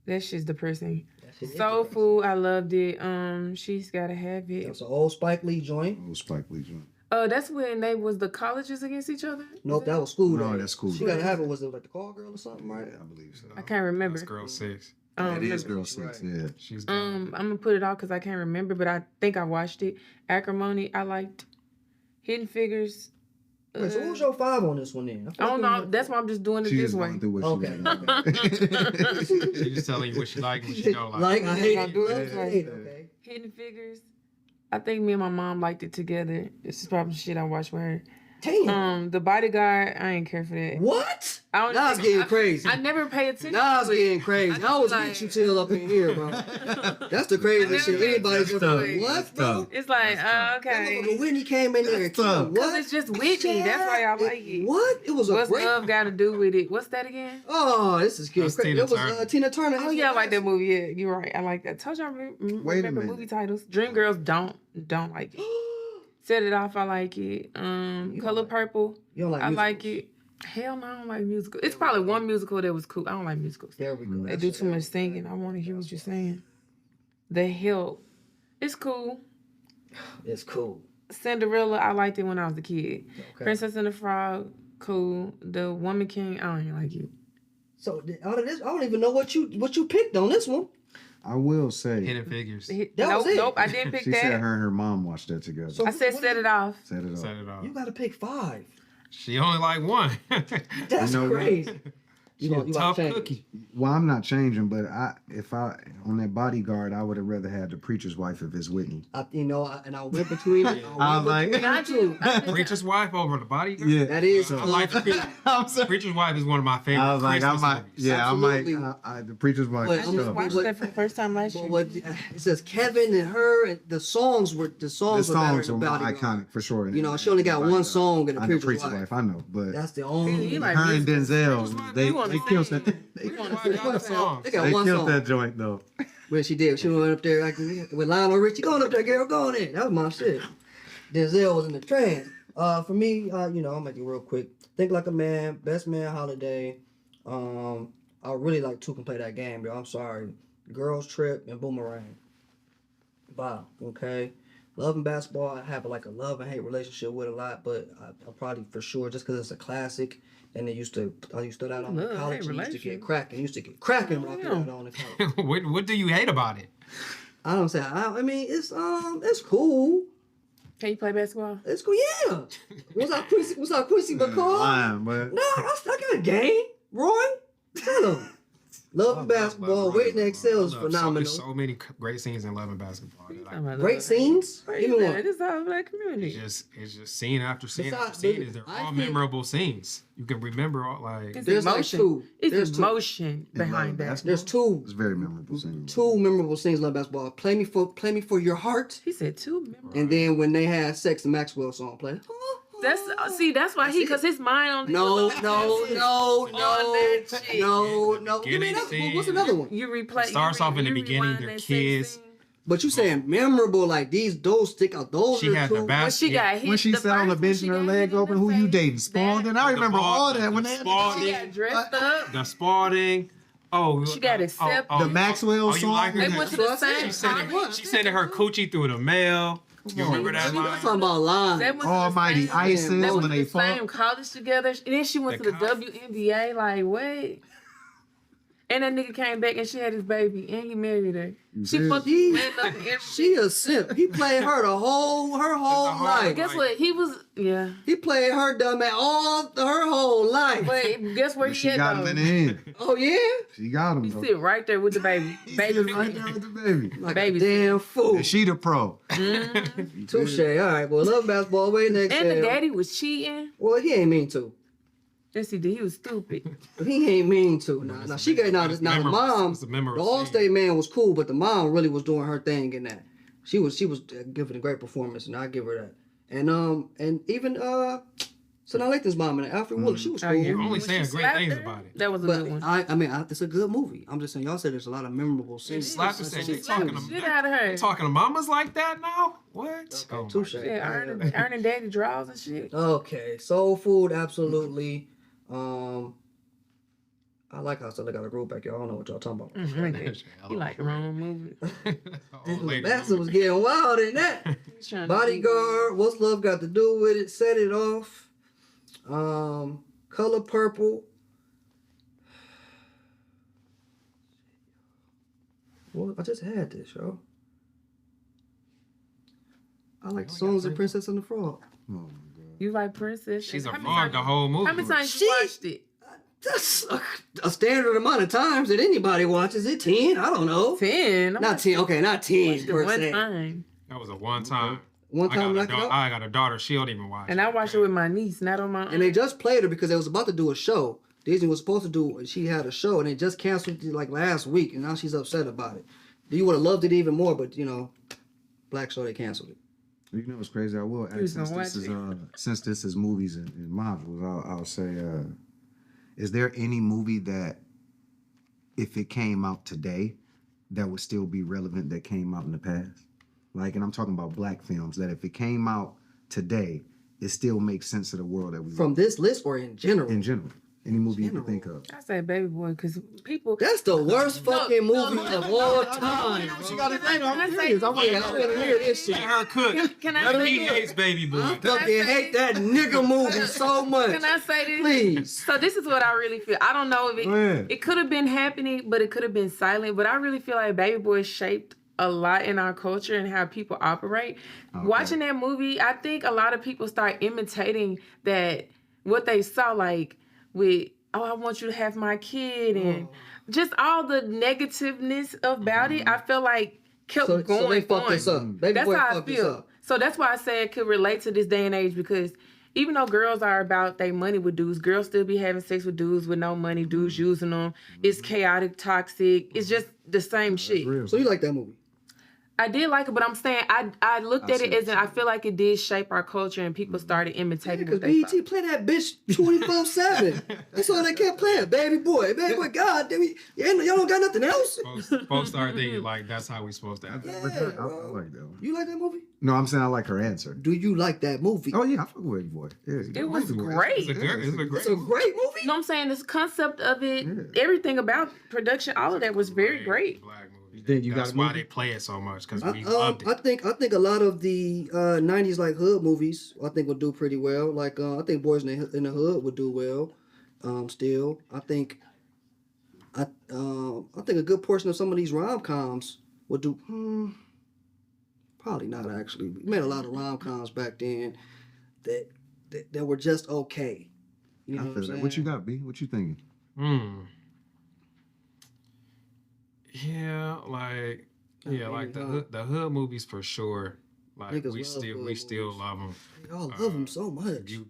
That shit's depressing. That shit is Soul depressing. Food, I loved it. She's Gotta Have It. That's an old Spike Lee joint. Oh, Spike Lee joint. That's when they was the colleges against each other? Nope, that was School No, Day. that's School She Day. gotta have it. Was it like the Call Girl or something, right? Yeah, I believe so. I can't remember. That's Girl 6. It is remember. Girl Six. Yeah. She's I'm gonna put it off because I can't remember, but I think I watched it. Acrimony, I liked. Hidden Figures. Wait, so who's your 5 on this one then? I don't know. That's why I'm just doing it She's this just way. going through what Okay. she was She's just telling you what she like and what she don't like. Like, I hate I it. do it I this way. hate it, okay. Hidden Figures. I think me and my mom liked it together. This is probably shit I watched with her. Damn. The Bodyguard, I ain't care for that. What? I don't Now it's think- getting crazy. I never pay attention. Now it's to it. getting crazy. I was like- get you till up in here, bro. That's the craziest shit anybody's That's ever. tough. What, That's bro? tough. It's like, That okay. motherfucker Whitney came in there and That's tough. killed. Because What? it's just Whitney. That's why I like it. What? It was a What's great. love got to do with it? What's that again? Oh, this is getting That's crazy. Tina It was Turner. Tina Turner. Oh yeah, I like that movie. Yeah, you're right. I like that. Told y'all remember minute. movie titles. Dreamgirls don't like it. Set It Off, I like it. Color like- Purple, You don't like I like musicals. it. Hell no, I don't like musicals. It's probably one musical that was cool. I don't like musicals. There we go. They do too much singing. I want to hear what you're saying. The Help, it's cool. It's cool. Cinderella, I liked it when I was a kid. Okay. Princess and the Frog, cool. The Woman King, I don't even like it. So out of this, I don't even know what you picked on this one. I will say. Hidden Figures. That nope, was it. nope, I didn't pick She said that. her and her mom watched that together. So I said what Set is- It Off. Set it Set up. it off. You got to pick 5. She only like one. That's You know what? crazy. She You a gonna- you tough gotta change. cookie. Well, I'm not changing, but if I on that Bodyguard, I would have rather had the preacher's wife if it's Whitney. I went between. I was like- I do. Preacher's Wife over the Bodyguard. Yeah. That is. I like the I'm sorry. Preacher's Wife is one of my favorite. I was like, I Christmas might, movies. yeah, Absolutely. I might. The preacher's wife. But is I'm just tough. Watched that for the first time last But year. what it says, Kevin and her, and the songs were The better songs than are Bodyguard. iconic for sure. You know, she only got one song in the I know Preacher's Wife. I know, but That's the only. He like her and musicals. Denzel, they wanna killed sing. that. Preacher's Wife got a song. They got They one killed song. that joint though. When she did, she went up there like with Lionel Richie. Go on up there, girl. Go on in. That was my shit. Denzel was in the trance. For me, I'll make it real quick. Think Like a Man, Best Man Holiday. I really like Two Can Play That Game, yo. I'm sorry. Girls Trip and Boomerang. Wow. Okay. Love and Basketball, I have like a love and hate relationship with a lot, but I probably for sure just because it's a classic. And I used to that on Love, in college. hate And used to get relationship. cracking. Used to get cracking when I put that on in college. what do you hate about it? I don't say. I mean, it's cool. Can you play basketball? It's cool. Yeah. What's up, Quincy McCall? Lying, but No, I got a game. Roy, tell him. Love and Basketball, Waiting to Exhale is phenomenal. So many great scenes in Love and Basketball. Great scenes? Give me one. It's all black community. It's just scene after scene Besides, after scene. They're I all think- memorable scenes. You can remember all It's There's like emotion. two. It's There's two. emotion behind that. There's two It's very memorable scene. memorable scenes in Love and Basketball. Play me for your heart. He said two members. And then when they had sex, the Maxwell song played. That's why because his mind on No. The Give me beginning another. scene. What's another one? You replay. Starts off in the beginning, rewind they're that sex kids. scene. But you saying memorable like those stick out. Those She are had two. the When basket. she got hit. When she the sat on the first bench when and her she got leg hit in open, the who you face, dating? Spalding? I remember all that. When they She got dressed up. The Spalding. Oh, She got accepted. The Maxwell you song. like her? They went to the That's what I same said. She sending her coochie through the mail. You remember that I'm line? talking about lines. They went to the Almighty same- ISIS They went when to they the same fought. college together. And then she went The to the college- WNBA. Like, wait. And that nigga came back and she had his baby and he married her. She did? fucked She- his man up and everything. She a simp. He played her her whole whole life. Guess what? He was, yeah. He played her dumb at her whole life. But guess where She he got at him in though? the end. Oh yeah, She got him. He though. sit right there with the baby. He Baby sitting right there with the baby. like Baby. a damn fool. And she the pro. Touche. All right. Well, Love and Basketball. Waiting next. And the daddy was cheating. Well, he ain't mean to. Yes, he did. He was stupid. He ain't mean to. Now she got now the mom. It's a The memorable All-State man was cool, but the mom really was doing her thing in that. She was giving a great performance, and I give her that. And even Sanaa Lathan's mom and Alfred Woolard, she was cool. Oh, yeah. You're only When saying she great slapped things her, about it. That was a But good one. I mean, it's a good movie. I'm just saying, y'all said there's a lot of memorable scenes. Slapped her, said, they talking Shit out of her. talking to mamas like that now? What? Oh, my Touche. God. Yeah, earning daddy draws and shit. Okay, soul food, absolutely. I like how I said I got a group back here. I don't know what y'all talking about. He like the wrong movie. Old lady. Madison was getting wild in that. He's trying to Bodyguard, what's love got to do with it? Set it off. Color Purple. Well, I just had this, yo. I like the songs of Princess and the Frog. Oh, my God. You like Princess? She's a How many frog the times- whole movie. How many times She- you watched it? That's a standard amount of times that anybody watches it. 10? I don't know. 10. Not 10. Okay, not 10 per One se. time. That was a one time. One time, I like got, I got a daughter. She don't even watch. And I watched it with my niece, not on my own. and they just played her because they was about to do a show. Disney was supposed to do. She had a show, and they just canceled it like last week, and now she's upset about it. You would have loved it even more, but Black Show they canceled it. You know what's crazy? I will ask was since gonna this watch is since this is movies and Marvels. I'll say, is there any movie that, if it came out today, that would still be relevant that came out in the past? Like, and I'm talking about black films that if it came out today, it still makes sense of the world that we From live this list or in general? in general. Any movie you can think of. I say Baby Boy because people. That's the worst fucking movie of all time. You gotta think. I'm Can I serious. say- I'm I want to hear this shit. Let her cook. Can I say He this? hates Baby Boy. I fucking hate that nigga movie so much. Can I say this? Please. So this is what I really feel. I don't know if it Go ahead. it could have been happening, but it could have been silent. But I really feel like Baby Boy shaped a lot in our culture and how people operate. Okay. Watching that movie, I think a lot of people start imitating that what they saw, like with I want you to have my kid and just all the negativeness about it. I feel like kept So going they fucked on. us up. Baby That's Boy how I fucked us feel. up. So that's why I say it could relate to this day and age because even though girls are about their money with dudes, girls still be having sex with dudes with no money, dudes using them. It's chaotic, toxic. It's just the same shit. Real. So you like that movie? I did like it, but I'm saying I looked at see it as I feel like it did shape our culture and people started imitating Because what they BET play that bitch 24/7. That's all they kept playing. Baby boy. God damn it. Y'all don't got nothing else? Folks start thinking like that's how we supposed to act. I like that one. You like that movie? No, I'm saying I like her answer. Do you like that movie? Oh yeah, I fuck with Baby Boy. Yeah, It was Baby Boy. great. It's a great It's a great movie. You know what I'm saying? This concept of it, everything about production, all of that was very great. Black movie. think you That's got a why movie? they play it so much because I, we loved it. I think a lot of the 90s like hood movies I think would do pretty well. Like I think Boys in the Hood would do well. Still, I think a good portion of some of these rom-coms would do. Probably not actually. We made a lot of rom-coms back then that were just okay. You know I what feel I'm that. saying? What you got, B? What you thinking? Yeah, like like maybe the hood movies for sure. Like Niggas we love still hood we still movies. love them. Y'all love them so If much. you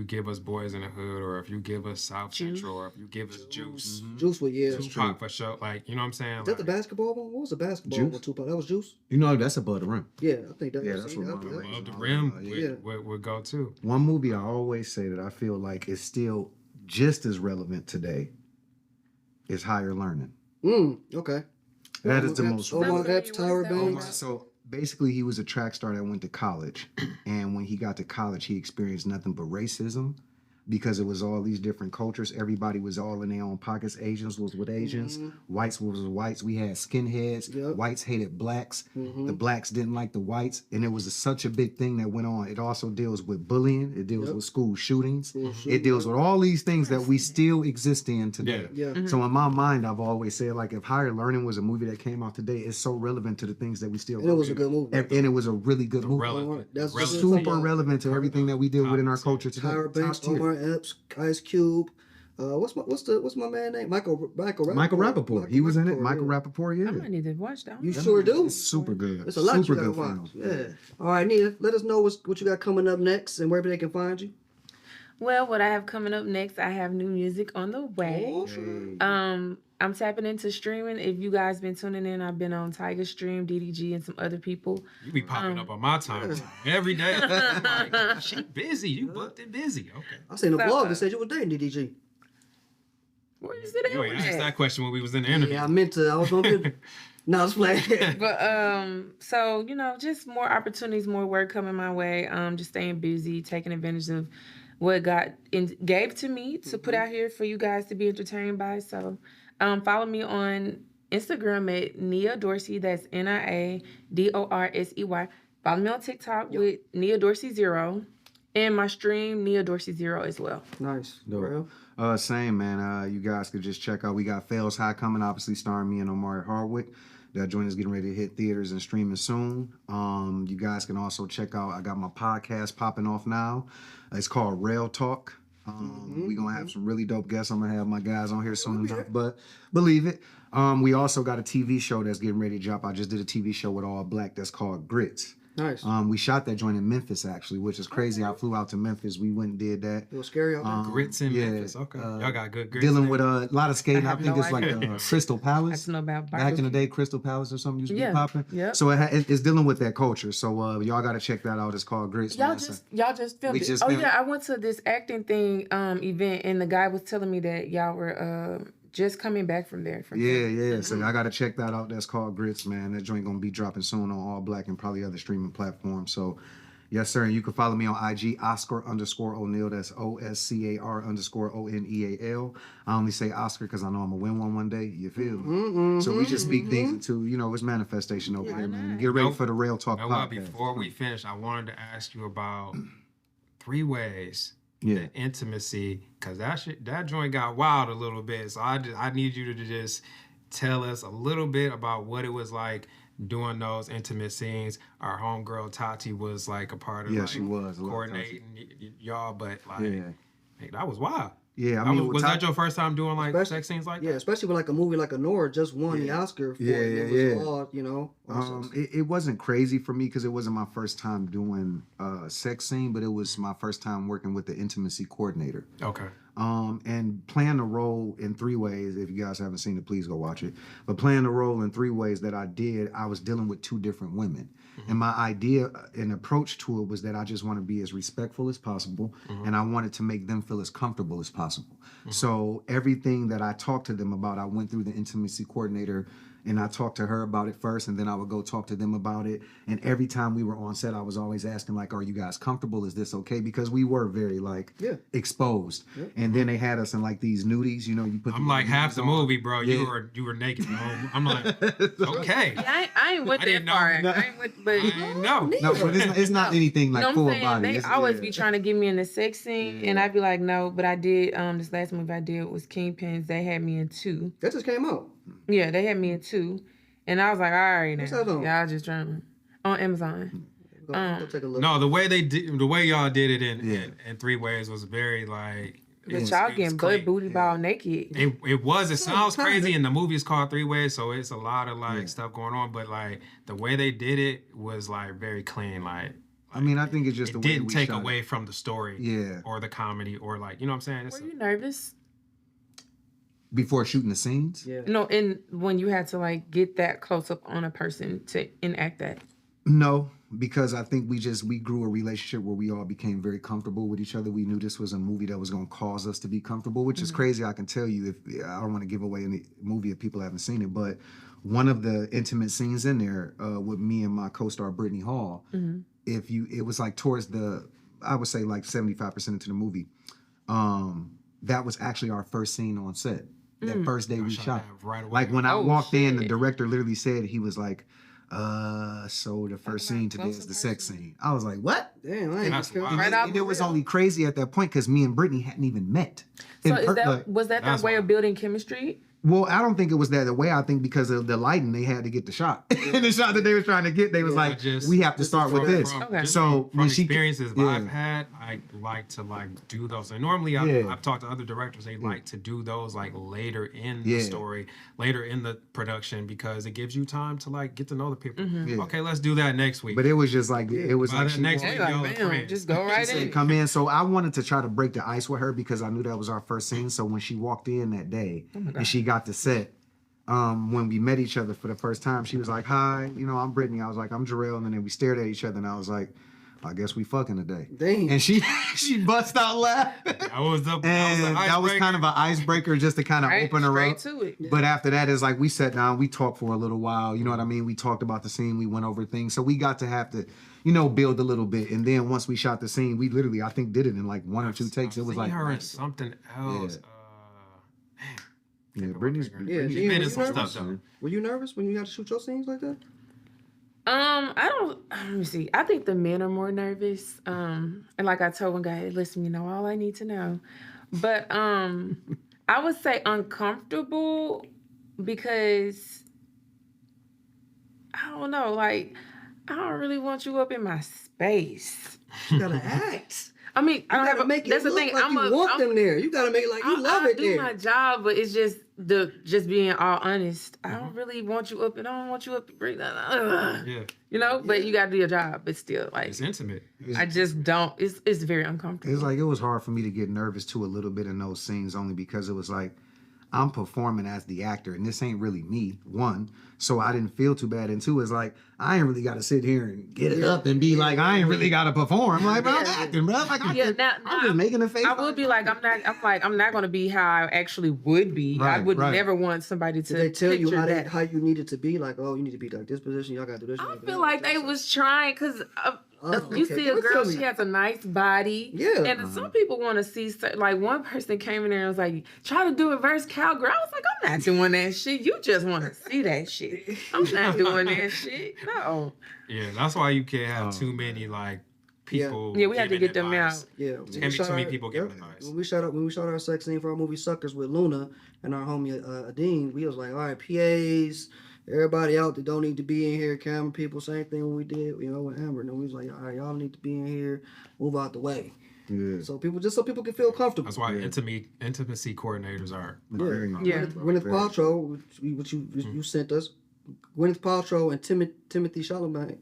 give us Boys in the Hood, or if you give us South Central, or if you give us Juice, Juice was Tupac for sure. Like you know what I'm saying? Is that the Like, basketball one? What was the basketball Juice? one? Tupac. That was Juice. You know that's above the rim. Yeah, I think that. Yeah, was that's see, what that- Marlon that- Wayans above the all rim about, yeah. would go too. One movie I always say that I feel like is still just as relevant today is Higher Learning. Okay. That is the most Omar relevant. Epps, Tyra What's that one? Banks. So basically, he was a track star that went to college, and when he got to college, he experienced nothing but racism because it was all these different cultures. Everybody was all in their own pockets. Asians was with Asians, whites was with whites. We had skinheads. Yep. Whites hated blacks. The blacks didn't like the whites, and it was such a big thing that went on. It also deals with bullying. It deals with school shootings. It deals with all these things that we still exist in today. Yeah. So in my mind, I've always said, like, if Higher Learning was a movie that came out today, it's so relevant to the things that we still. And it was a good movie. And it was a really good movie. Relevant. That's relevant. Super relevant to everything that we deal with in our Top culture today. Tyra Banks, Top tier. Omar Epps, Ice Cube. What's my man name? Michael Rappaport. He was in it. Michael yeah. Rappaport, I yeah. might need to watch that one. You sure do. It's super good. It's a lot super you gotta good watch. film. Yeah. All right, Nia, let us know what you got coming up next and where they can find you. Well, what I have coming up next, I have new music on the way. Oh, sure. I'm tapping into streaming. If you guys been tuning in, I've been on Tiger Stream, DDG, and some other people. You be popping up on my timeline every day. I'm like, she busy. You booked and busy. Okay. I seen a So, blog that said you were dating DDG. Where is it You ain't asked at? that question when we was in the interview. Yeah, I meant to. I was gonna get. No, I was playing. But so just more opportunities, more work coming my way. Just staying busy, taking advantage of what God gave to me to put out here for you guys to be entertained by. So, follow me on Instagram at Nia Dorsey. That's NIADORSEY. Follow me on TikTok with Nia Dorsey 0, and my stream Nia Dorsey 0 as well. Nice. Dope. Real. Same, man. You guys could just check out. We got Phels High coming, obviously starring me and Omari Hardwick. That joint is getting ready to hit theaters and streaming soon. You guys can also check out. I got my podcast popping off now. It's called Rail Talk. We're gonna have some really dope guests. I'm gonna have my guys on here soon enough, but believe it. We also got a TV show that's getting ready to drop. I just did a TV show with All Black that's called Grits. Nice. We shot that joint in Memphis actually, which is crazy. I flew out to Memphis. We went and did that. It was scary out there. Grits in yeah, Memphis. Okay. Y'all got good grits. Dealing there. with a lot of skating. I have think no it's like idea. Crystal I Palace. just know about Back in the barbecue. day, Crystal Palace or something used to be Yeah, popping. yep. So it's dealing with that culture. So y'all got to check that out. It's called Grits. Y'all man. just filmed We it. just Oh filmed yeah, I went to this acting thing event, and the guy was telling me that y'all were just coming back from there. Yeah. So I got to check that out. That's called Grits, man. That joint gonna be dropping soon on All Black and probably other streaming platforms. So. Yes, sir. And you can follow me on IG, Oscar_O'Neal. That's OSCAR_ONEAL. I only say Oscar because I know I'm going to win one day. You feel me? So we just speak things into, it's manifestation over here, man. Get ready for the Real Talk Now, well, podcast. before we finish, I wanted to ask you about 3 ways. Yeah. The intimacy, because that joint got wild a little bit. So I need you to just tell us a little bit about what it was like doing those intimate scenes. Our homegirl Tati was like a part of She was. I love coordinating y'all, but like Yeah. hey, that was wild. Yeah, I That mean, was that your first time doing like Especially- sex scenes like Yeah, that? especially with like a movie like Nora just won the Oscar for it. It was all, awesome. It wasn't crazy for me because it wasn't my first time doing a sex scene, but it was my first time working with the intimacy coordinator. Okay. And playing the role in 3 ways. If you guys haven't seen it, please go watch it. But playing the role in 3 ways that I did, I was dealing with 2 different women. And my idea and approach to it was that I just want to be as respectful as possible, and I wanted to make them feel as comfortable as possible. So everything that I talked to them about, I went through the intimacy coordinator, and I talked to her about it first, and then I would go talk to them about it. And every time we were on set, I was always asking, like, are you guys comfortable? Is this okay? Because we were very, exposed. And then they had us in, like, these nudies, you put I'm like half the movie, bro. Yeah. You were naked. I'm like, okay. Yeah, I ain't with I that didn't know. part. No. I ain't with, but I ain't know. No, but it's not anything like you know full what I'm saying? body. They It's- always yeah. be trying to get me in the sex scene, and I'd be like, no. But I did. This last movie I did was Kingpins. They had me in 2. That just came out. Yeah, they had me in 2, and I was like, all right, now. What's that on? Y'all just trying to on Amazon. Go take a look. No, the way y'all did it in 3 ways was very like But It's- y'all it's getting clean. butt booty ball naked. It sounds kinda. crazy, and the movie is called Three Ways, so it's a lot of like stuff going on. But like the way they did it was like very clean. Like I mean, I think it's just it the way didn't we take shot away from the story, Yeah. or the comedy, or like you know what I'm saying. Were you nervous? before shooting the scenes. Yeah. No, and when you had to like get that close up on a person to enact that. No, because I think we grew a relationship where we all became very comfortable with each other. We knew this was a movie that was going to cause us to be comfortable, which is crazy. I can tell you, if I don't want to give away any movie if people haven't seen it, but one of the intimate scenes in there with me and my co-star Brittany Hall, it was like towards I would say like 75% into the movie. That was actually our first scene on set. That first day we shot. right away. Like when I Oh, walked in, the shit. director literally said, he was like, so the first scene today is the sex scene. I was like, what? Damn, I ain't That's scared. wild. Right out And it was the only crazy at that point because me and Brittany hadn't even met. So In per- was that that's their way why. of building chemistry? well, I don't think it was that way. I think because of the lighting, they had to get the shot. And the shot that they was trying to get, they was like, just- we have to start with this. Okay. So from when she experiences yeah. I've had, I like to like do those. And normally Yeah. I've talked to other directors, they like to do those like later in Yeah. the story, later in the production, because it gives you time to like get to know the people. Yeah. Okay, let's do that next week. But it was just like, it was By like the she next walked- week, They y'all like, are bam, friends. just go right said, in. come in. So I wanted to try to break the ice with her because I knew that was our first scene. So when she walked in that day and she got to set, when we met each other for the first time, she was like, hi, I'm Brittany. I was like, I'm Jarrel. And then we stared at each other and I was like, I guess we fucking today. Damn. And she bust out laughing. That was the And that was kind of an icebreaker just to kind of Right, open her straight up. to it. But after that, it's like we sat down, we talked for a little while. You know what I mean? We talked about the scene, we went over things. So we got to have to, build a little bit. And then once we shot the scene, we literally, I think, did it in like one or two takes. It was seen like, her in something else. yeah, Brittany's Yeah, Brittany's Gene, been were in you some nervous? stuff though. Were you nervous when you got to shoot your scenes like that? I don't. Let me see. I think the men are more nervous. And like I told one guy, hey, listen, all I need to know. But I would say uncomfortable because I don't know. Like I don't really want you up in my space. You gotta act. I mean, I You don't have. gotta make it That's the look thing. like you want them there. You gotta make it like you love I it do there. my job, but it's just being all honest. I don't really want you up, and I don't want you up to bring that. Yeah, But you got to do your job. But still, like it's intimate. I just don't. It's very uncomfortable. It's like it was hard for me to get nervous too a little bit in those scenes only because it was like I'm performing as the actor and this ain't really me, one. So I didn't feel too bad. And two is like I ain't really gotta sit here and get it up and be like, I ain't really gotta perform. Like, bro, I'm acting, bro. Like I'm just making a face. I would be like, I'm not gonna be how I actually would be. I Right, would right. never want somebody to Did they tell you picture how you needed to be? Like, oh, you need to be like this position. Y'all gotta do this. I feel like they was trying because Oh, you okay. see a Well, girl, tell me. she has a nice body. Yeah. And some people want to see, like one person came in there and was like, try to do reverse cowgirl. I was like, I'm not doing that shit. You just want to see that shit. I'm not doing that shit. No. Yeah, that's why you can't have too many like people. Yeah, we had to giving get them advice. out. Yeah, Can't be too many people giving advice. When we shot our sex scene for our movie Suckers with Luna and our homie Adine, we was like, all right, PAs, everybody out that don't need to be in here, camera people, same thing when we did, with Amber. And then we was like, all right, y'all need to be in here, move out the way. Yeah. So people can feel comfortable. That's why intimacy coordinators are. Yeah. Gwyneth Paltrow, which you sent us, Gwyneth Paltrow and Timothy Chalamet,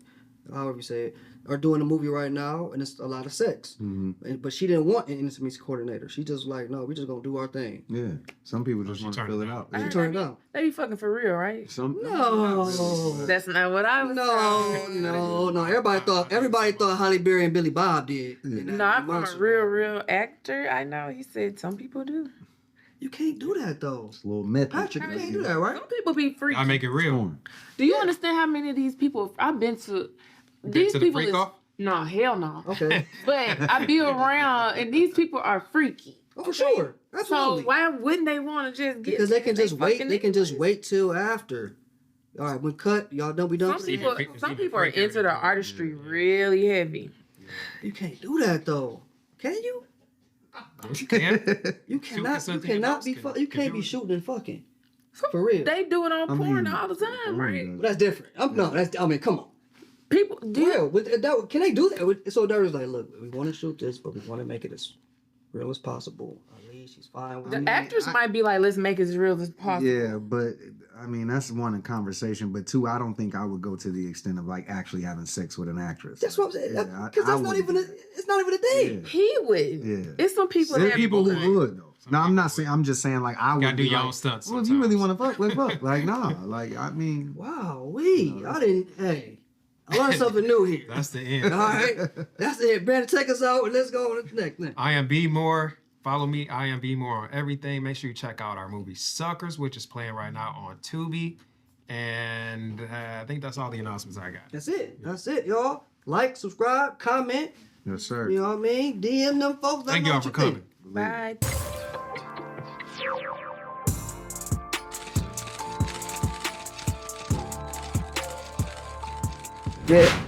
however you say it, are doing a movie right now, and it's a lot of sex. But she didn't want an intimacy coordinator. She just like, no, we just gonna do our thing. Yeah. Some people just she want to turned fill it it down. out. She Yeah. turned it down. They be fucking for real, right? No. That's not what I was No. Everybody thought Halle Berry and Billy Bob did. No, I'm from a real actor. I know. He said some people do. You can't do that though. It's a little method. Patrick, you can't do that, right? Some people be freaky. I make it real. Do you understand how many of these people I've been to? Been These to the people freak is off? no, hell no. Okay. But I be around, and these people are freaky. Oh, for sure. So Absolutely. why wouldn't they want to just get? Because they can just wait. fucking They can just anyways? wait till after. All right, when cut, y'all don't be done. Some even people, freak- it's some even people are freakier into than the that. artistry really heavy. You can't do that though. Can you? You can. You cannot. You consenting cannot adults be. can You can't do be it. shooting and fucking. For real. They do it on I porn mean, all the time, right? But that's different. Come on. People do. Yeah, can they do that? So they're just like, look, we want to shoot this, but we want to make it as real as possible. I need me. She's fine with The me. actors might be like, let's make it as real as possible. Yeah, but I mean that's one in conversation. But two, I don't think I would go to the extent of like actually having sex with an actress. That's what I'm saying. Yeah, Because that's not wouldn't even. do It's not even a thing. Yeah. He would. Yeah. It's some people There that are people would. who would though. No, I'm not saying. I'm just saying like I would Gotta do be your like, own stunts well, if you really sometimes. want to fuck, let's fuck. Like nah, like I mean, Wow, I didn't. Hey, I learned something new here. That's the end. All right, that's it. Brandon, take us out. Let's go on to the next. I am B More. Follow me, I am B More on everything. Make sure you check out our movie Suckers, which is playing right now on Tubi. And I think that's all the announcements I got. That's it. That's it, y'all. Like, subscribe, comment. yes sir. You know what I mean? DM them folks. Let Thank them know y'all what for you think. coming. Bye. Yeah.